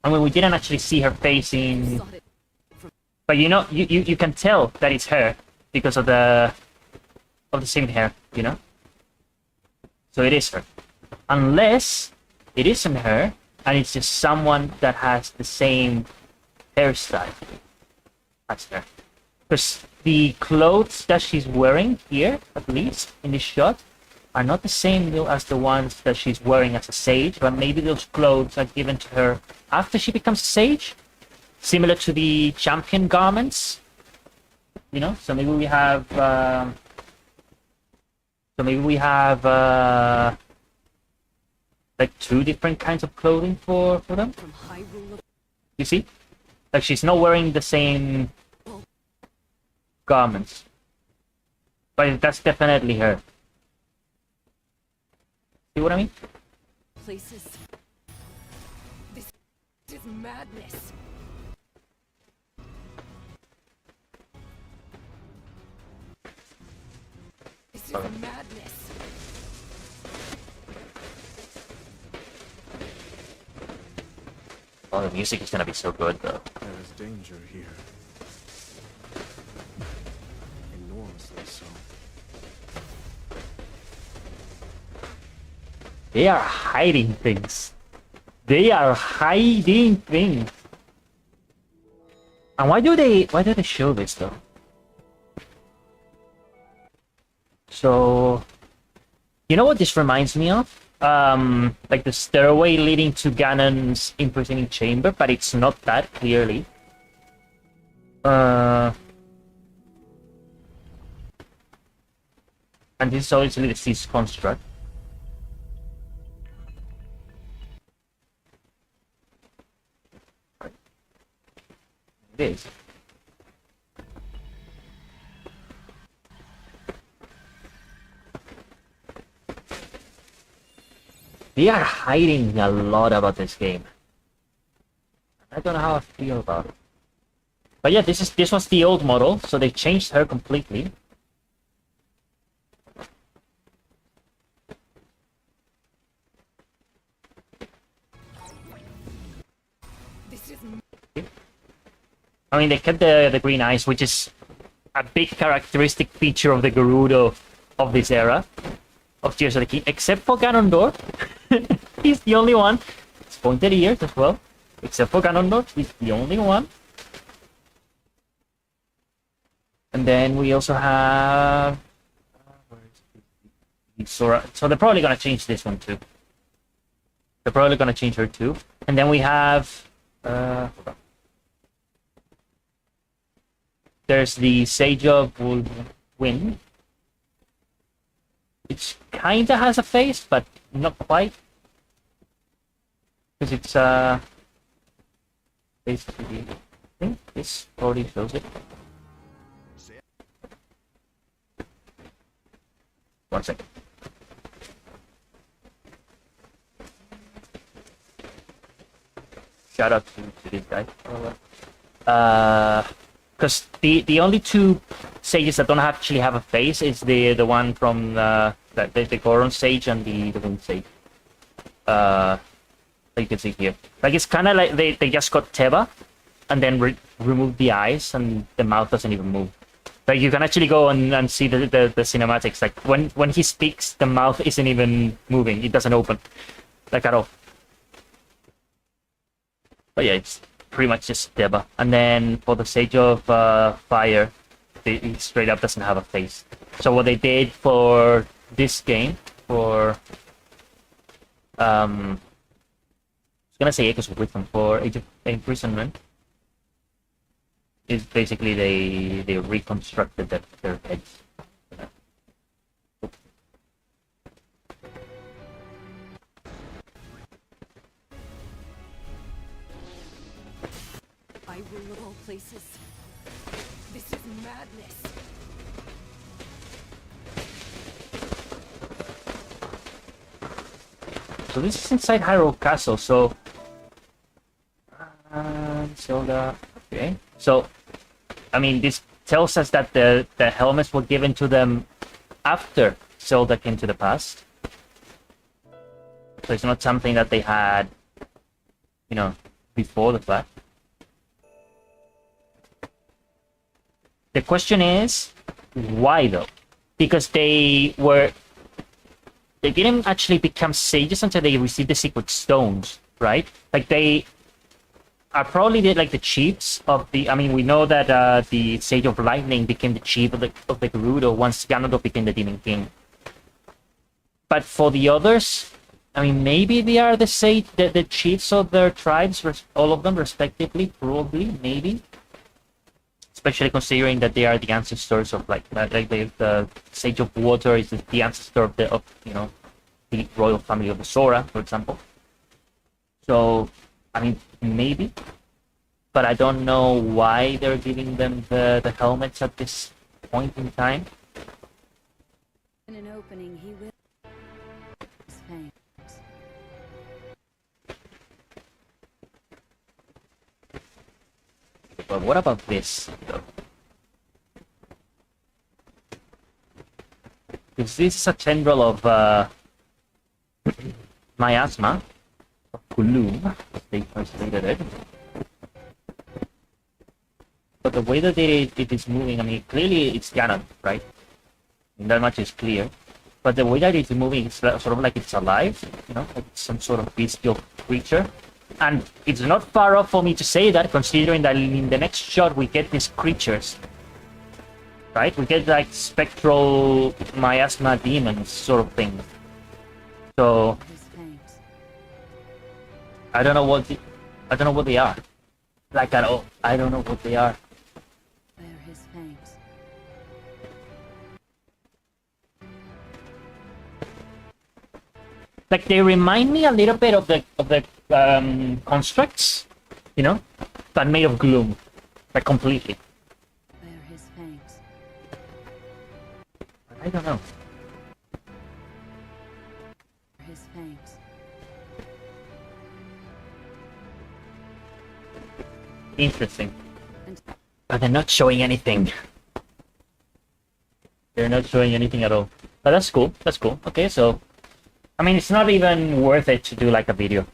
I mean we didn't actually see her face in, Sought it but you know you can tell that it's her because of the same hair, you know. So it is her, unless it isn't her and it's just someone that has the same hairstyle as her. Because the clothes that she's wearing here, at least in this shot, are not the same as the ones that she's wearing as a sage, but maybe those clothes are given to her after she becomes a sage, similar to the champion garments, you know. So maybe we have like two different kinds of clothing for them. from high rule of You see, like she's not wearing the same garments, but that's definitely her. See what I mean? places. This is madness. This is madness. Oh, the music is gonna be so good though. There is danger here. Enormously so. They are hiding things. They are hiding things. And why do they show this though? So, you know what this reminds me of? Like the stairway leading to Ganon's imprisoning chamber, but it's not that clearly. And this is obviously the Sea's construct. It is. They are hiding a lot about this game. I don't know how I feel about it. But yeah, this was the old model, so they changed her completely. This is I mean, they kept the green eyes, which is a big characteristic feature of the Gerudo of this era of Tears of the King, except for Ganondorf. He's the only one. It's pointed ears as well, except for Ganondorf. He's the only one. And then we also have Sora. So they're probably gonna change this one too. They're probably gonna change her too. And then we have hold on. There's the Sage of Wind, which kinda has a face, but not quite, because it's basically, I think this already shows it. One second. Shout out to this guy. Because the only two sages that don't actually have a face is the one from the Goron sage and the Wind sage. That you can see here. Like it's kind of like they just got Teba, and then removed the eyes, and the mouth doesn't even move. Like you can actually go and see the cinematics. Like when he speaks, the mouth isn't even moving. It doesn't open, like at all. But yeah, it's pretty much just Teba. And then for the Sage of Fire, he straight up doesn't have a face. So what they did for this game, for gonna say Echoes of Wisdom for Age of Imprisonment. Is basically they reconstructed their heads. I rule of all places. This is madness. So this is inside Hyrule Castle, so Zelda. Okay, so I mean, this tells us that the helmets were given to them after Zelda came to the past. So it's not something that they had, you know, before the fact. The question is, why though? Because they didn't actually become sages until they received the secret stones, right? Like they are probably like the chiefs of the. I mean, we know that the Sage of Lightning became the chief of the Gerudo once Ganondorf became the Demon King. But for the others, I mean, maybe they are the sage, the chiefs of their tribes, all of them respectively, probably, maybe. Especially considering that they are the ancestors of like the Sage of Water is the ancestor of the royal family of the Sora, for example. So, I mean, maybe, but I don't know why they're giving them the helmets at this point in time. In an opening, he will. His fangs. But what about this, though? Because this is a tendril of miasma, of gloom, as they translated it. But the way that it is moving, I mean, clearly it's Ganon, right? And that much is clear. But the way that it's moving, it's sort of like it's alive, you know, like some sort of bestial creature. And it's not far off for me to say that, considering that in the next shot we get these creatures. Right? We get like spectral miasma demons sort of thing. So His fangs. I don't know what they are. Like at all. I don't know what they are. Where his fangs. Like they remind me a little bit of the constructs, you know, but made of gloom, like completely. Where his fangs. I don't know. Where his fangs. Interesting. And But they're not showing anything. They're not showing anything at all. But that's cool. That's cool. Okay, so I mean, it's not even worth it to do like a video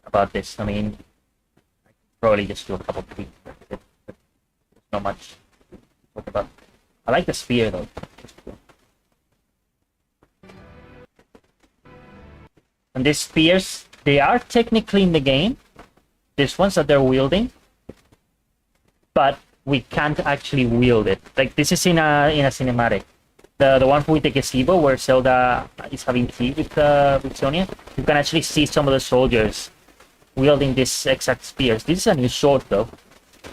about this. I mean, I could probably just do a couple of tweets. There's not much to talk about. I like the spear though. It's cool. And these spears, they are technically in the game. These ones that they're wielding, but we can't actually wield it. Like this is in a cinematic. The one with the gazebo where Zelda is having tea with Sonia. You can actually see some of the soldiers wielding this exact spears. This is a new sword though.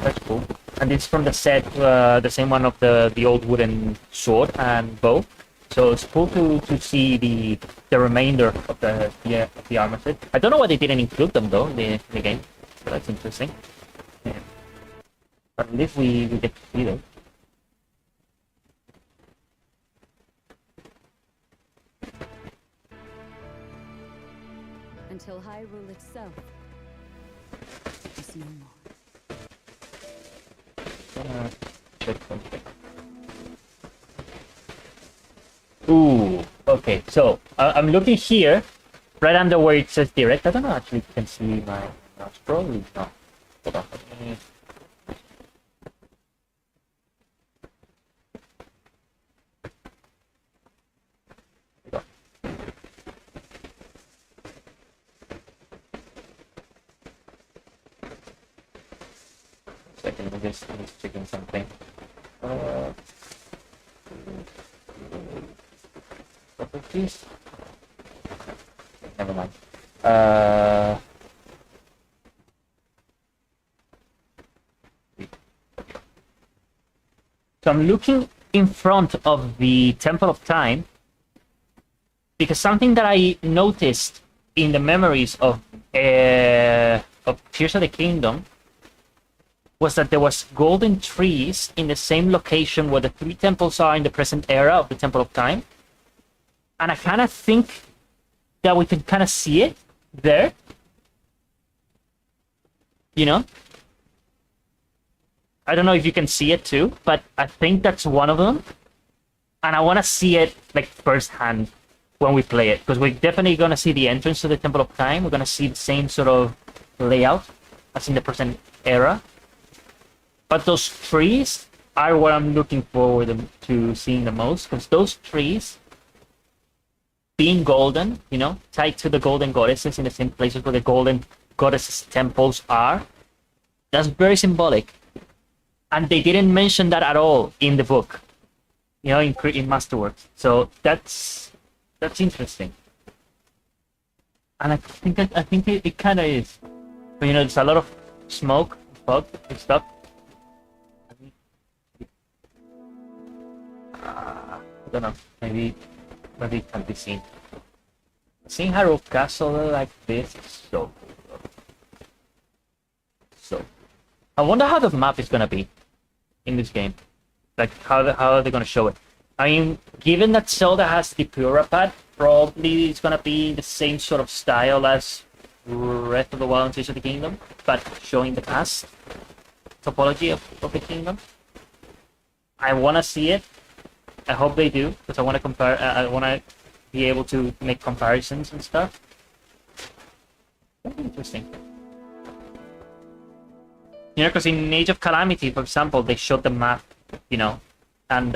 That's cool. And it's from the set, the same one of the old wooden sword and bow. So it's cool to see the remainder of the armor set. I don't know why they didn't include them though in the game. So that's interesting. Yeah. But at least we get to see them. until Hyrule itself is no more. Check something. Ooh, okay, so I'm looking here, right under where it says direct. I don't know actually if you can see my mouse. Probably not. Hold on, let me... Second, I'm just checking something. Properties? Never mind. So I'm looking in front of the Temple of Time because something that I noticed in the memories of Tears of the Kingdom was that there was golden trees in the same location where the 3 temples are in the present era of the Temple of Time. And I kind of think that we can kind of see it there. You know? I don't know if you can see it too, but I think that's one of them. And I want to see it like firsthand when we play it, because we're definitely going to see the entrance to the Temple of Time. We're going to see the same sort of layout as in the present era. But those trees are what I'm looking forward to seeing the most, because those trees, being golden, you know, tied to the golden goddesses in the same places where the golden goddesses temples are, that's very symbolic. And they didn't mention that at all in the book, you know, in Masterworks. So that's interesting. And I think it kind of is. But, you know, there's a lot of smoke, fog, and stuff. I don't know. Maybe it can be seen. Seeing Hyrule Castle like this is so cool. So, I wonder how the map is gonna be in this game. Like how are they gonna show it? I mean, given that Zelda has the Pura pad, probably it's gonna be the same sort of style as Breath of the Wild and Tears of the Kingdom, but showing the past topology of the kingdom. I wanna see it. I hope they do, because I want to compare. I want to be able to make comparisons and stuff. Very interesting. You know, because in Age of Calamity, for example, they showed the map, you know, and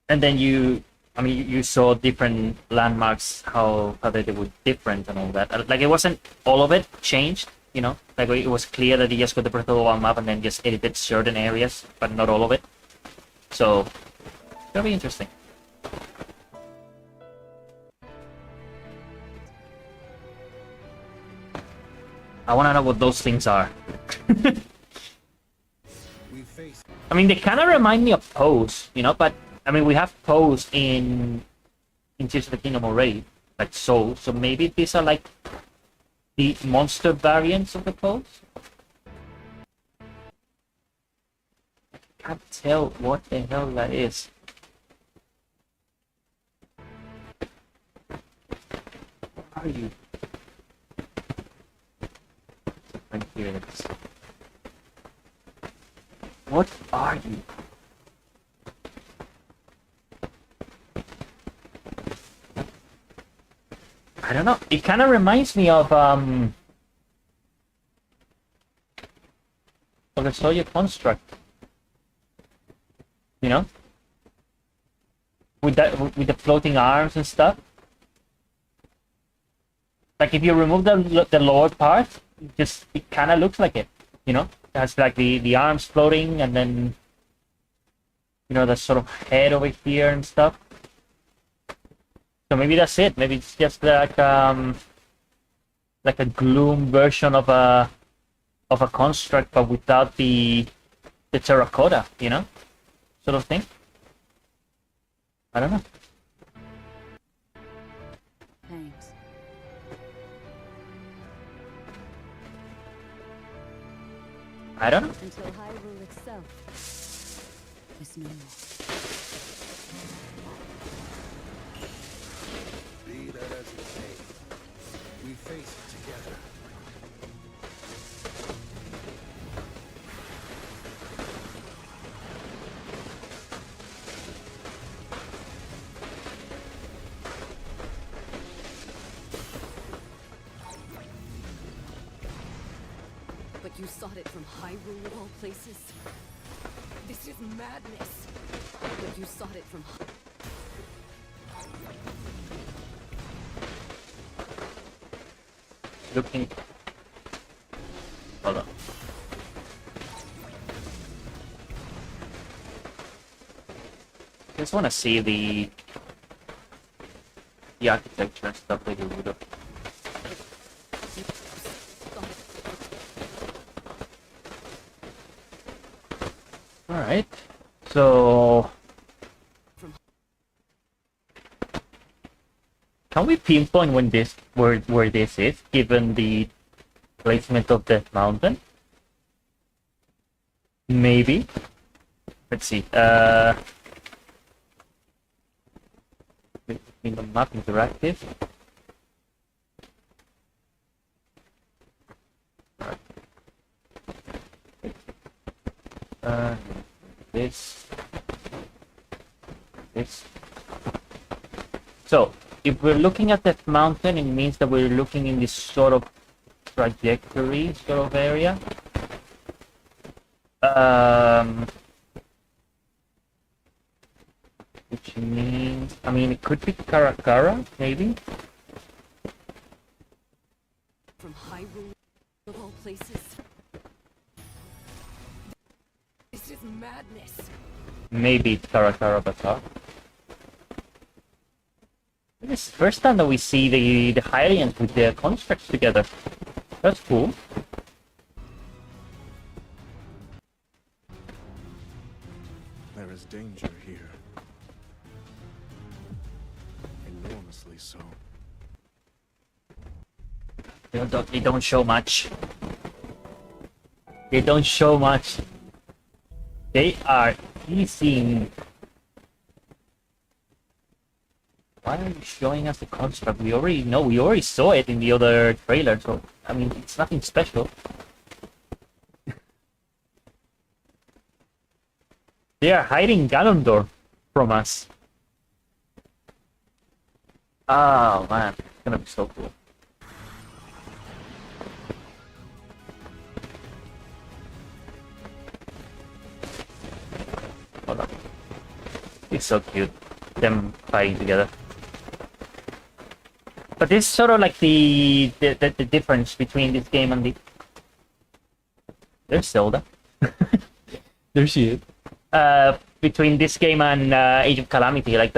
then you saw different landmarks, how they were different and all that. Like, it wasn't all of it changed, you know. Like, it was clear that they just got the Breath of the Wild map and then just edited certain areas, but not all of it. So, it'll be interesting. I want to know what those things are. I mean, they kind of remind me of Pose, you know, but, I mean, we have Pose in Tears of the Kingdom already, like so maybe these are like the monster variants of the Pose? I can't tell what the hell that is. Where are you? Right here it is. What are you? I don't know. It kind of reminds me of the Soya construct. You know, with the floating arms and stuff. Like, if you remove the lower part, it kind of looks like it. You know, it has like the arms floating, and then, you know, the sort of head over here and stuff. So maybe that's it. Maybe it's just like a gloom version of a construct, but without the terracotta, you know, sort of thing. I don't know. Thanks. I don't know. Until Hyrule itself is no more. Be that as it may, we face it together. But you sought it from Hyrule of all places? This is madness. But you sought it from Looking. Hold on. Just want to see the architecture and stuff they do with it. Alright. So can we pinpoint when this where this is, given the placement of the mountain? Maybe. Let's see. Kingdom map interactive. This. So, if we're looking at that mountain, it means that we're looking in this sort of trajectory sort of area. Which means, I mean, it could be Karakara, maybe. From Hyrule of all places. This is madness. Maybe it's Karakara Bazaar. This is the first time that we see the Hylians with their constructs together. That's cool. There is danger here. Enormously so. They don't show much. They don't show much. They are teasing. Why are you showing us the construct? We already know. We already saw it in the other trailer. So I mean, it's nothing special. They are hiding Ganondorf from us. Oh man, it's gonna be so cool. Hold on. It's so cute. Them fighting together. But this is sort of like the difference between this game and the... There's Zelda. There she is. Between this game and Age of Calamity, like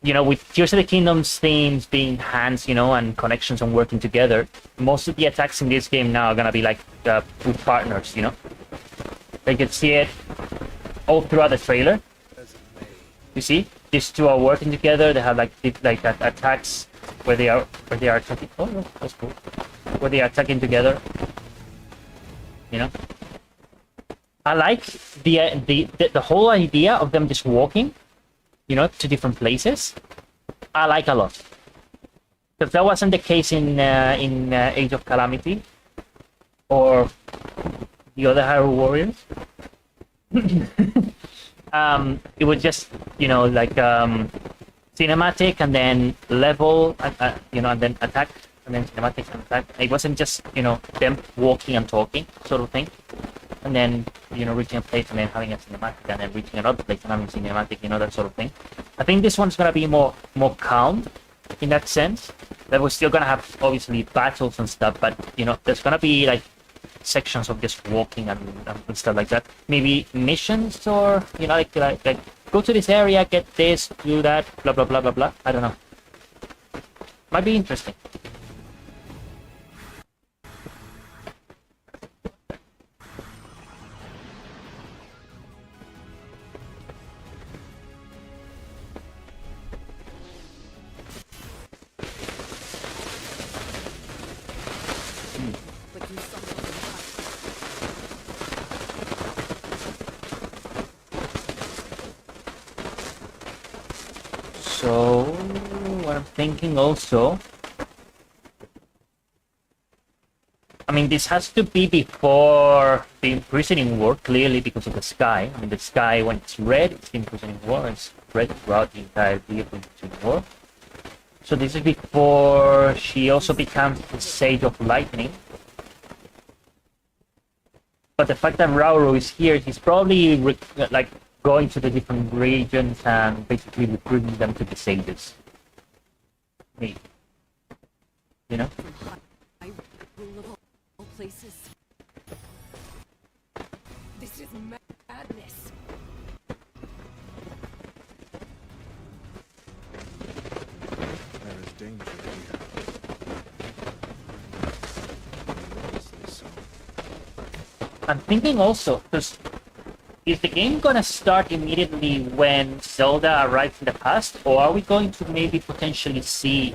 you know, with Tears of the Kingdom's themes being hands, you know, and connections and working together, most of the attacks in this game now are gonna be like with partners, you know. You can see it all throughout the trailer. You see, these two are working together. They have like attacks where they are attacking. Oh, no, that's cool. Where they are attacking together. You know. I like the whole idea of them just walking, you know, to different places. I like a lot. Because that wasn't the case in Age of Calamity or the other Hyrule Warriors. It was just, you know, like cinematic and then level, you know, and then attack, and then cinematic and attack. It wasn't just, you know, them walking and talking sort of thing. And then, you know, reaching a place and then having a cinematic, and then reaching another place and having a cinematic, you know, that sort of thing. I think this one's gonna be more calm in that sense. That we're still gonna have obviously battles and stuff, but you know, there's gonna be like sections of just walking and stuff like that. Maybe missions, or you know, like go to this area, get this, do that, blah blah blah blah blah. I don't know. Might be interesting. But you saw it from So what I'm thinking also, I mean, this has to be before the imprisoning war, clearly because of the sky. I mean, the sky, when it's red, it's the imprisoning war. It's red throughout the entire imprisoning war. So this is before she also becomes the Sage of Lightning. But the fact that Rauru is here, he's probably like going to the different regions and basically recruiting them to the sages. Maybe. You know? Hyrule of all places. This is madness. There is danger here. Enormously so. I'm thinking also, because is the game gonna start immediately when Zelda arrives in the past, or are we going to maybe potentially see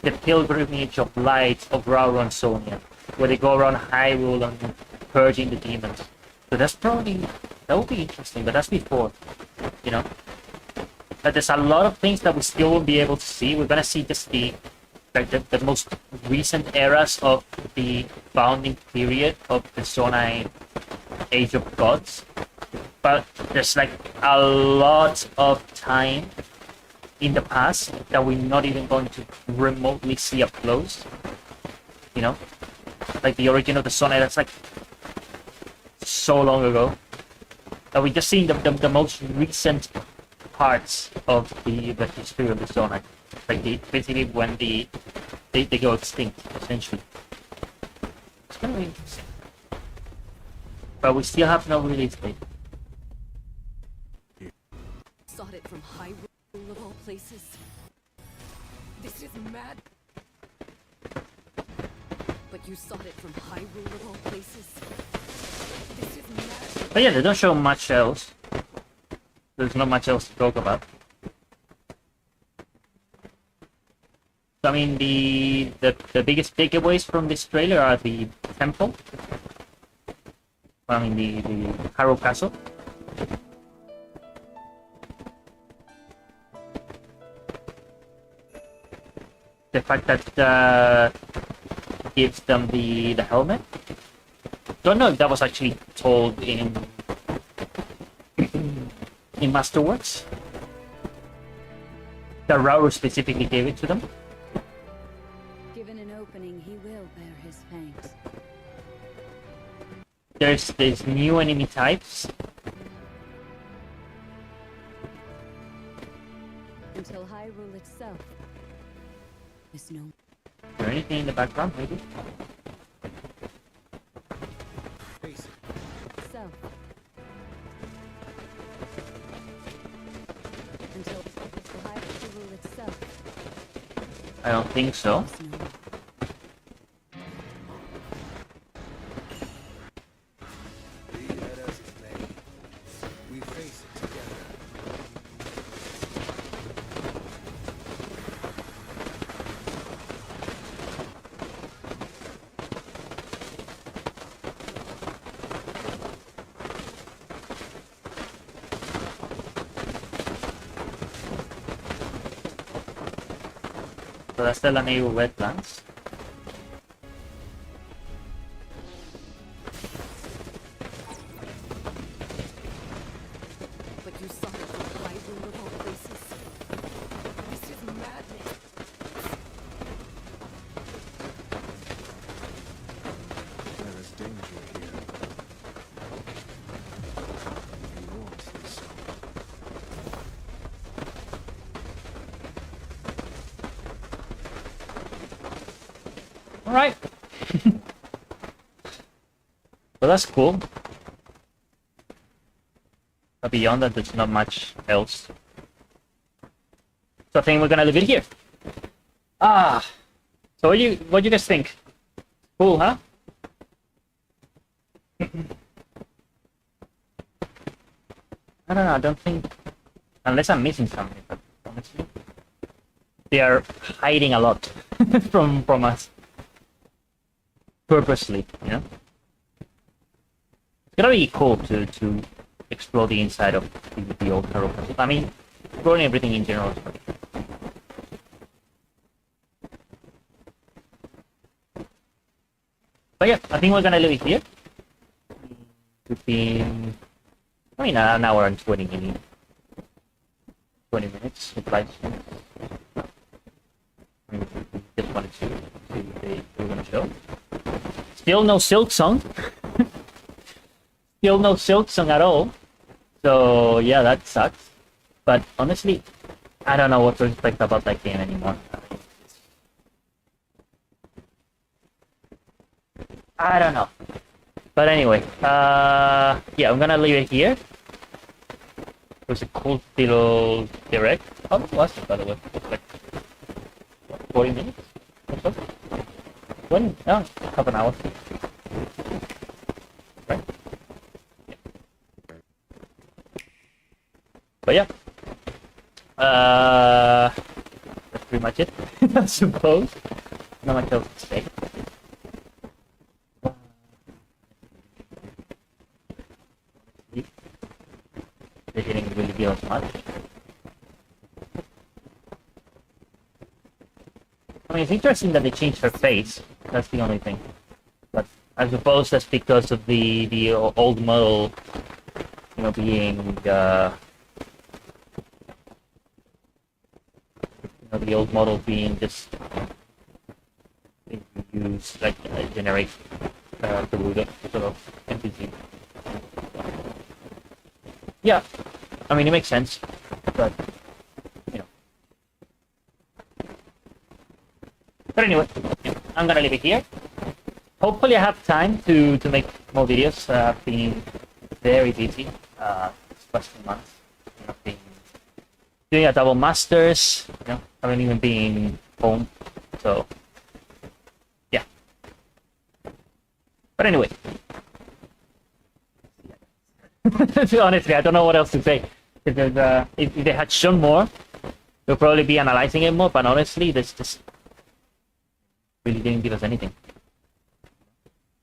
the pilgrimage of light of Rauru and Sonia, where they go around Hyrule and purging the demons? So that would be interesting, but that's before, you know. But there's a lot of things that we still won't be able to see. We're gonna see just the most recent eras of the founding period of the Zonai Age of Gods. But there's like a lot of time in the past that we're not even going to remotely see up close. You know? Like the origin of the Zonai, that's like so long ago. That we just seen the most recent parts of the history of the Zonai. Like basically when they go extinct, essentially. It's gonna be interesting. But we still have no release date. Sought it from Hyrule of all places. This is mad. But you sought it from Hyrule of all places. This is mad. But yeah, they don't show much else. There's not much else to talk about. So, I mean, the biggest takeaways from this trailer are the temple. I mean, the Hyrule Castle. The fact that gives them the helmet. Don't know if that was actually told in Masterworks. That Rauru specifically gave it to them. Given an opening, he will bear his fangs. There's new enemy types. Until Hyrule itself is known. Is there anything in the background, maybe? Face it. Self. Until Hyrule itself I don't think so. is known. Be that as it may, we face it together. So that's the Lanayru wetlands. But you sought it from Hyrule of all places. This is madness. There is danger here. Enormously so. Alright. So that's cool. But beyond that, there's not much else. So I think we're gonna leave it here. So what do you guys think? Cool, huh? I don't know, I don't think, unless I'm missing something, but honestly, they are hiding a lot from us. Purposely, you know? It's gonna be cool to explore the inside of the old Hyrule Castle. I mean, exploring everything in general is pretty cool. But yeah, I think we're gonna leave it here. Between, I mean, an hour and 20 minutes. 20 minutes, it flies. Just wanted to see if they were gonna show. Still no Silk Song. Still no Silk Song at all. So yeah, that sucks. But honestly, I don't know what to expect about that game anymore. I don't know. But anyway, yeah, I'm gonna leave it here. It was a cool little direct. How long was it, by the way? Like, what, 40 minutes or so? When? Oh, half an hour. Right? Yeah. But yeah, that's pretty much it, I suppose. Not much else to say. They didn't really give us much. I mean, it's interesting that they changed her face. That's the only thing. But I suppose that's because of the old model, you know, being the old model being just used like generate the root sort of NPC. Yeah, I mean it makes sense, but you know. But anyway, yeah, I'm gonna leave it here. Hopefully I have time to make more videos. I've been very busy this past few months. I've been doing a double masters, you know, haven't even been home, so yeah. But anyway, honestly, I don't know what else to say. If they had shown more, we'll probably be analyzing it more. But honestly, this just really didn't give us anything.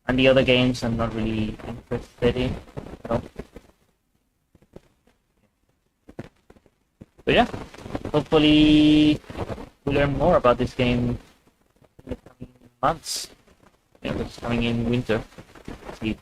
And the other games, I'm not really interested in. So. But yeah, hopefully we'll learn more about this game in the coming months. You know, it's coming in winter. See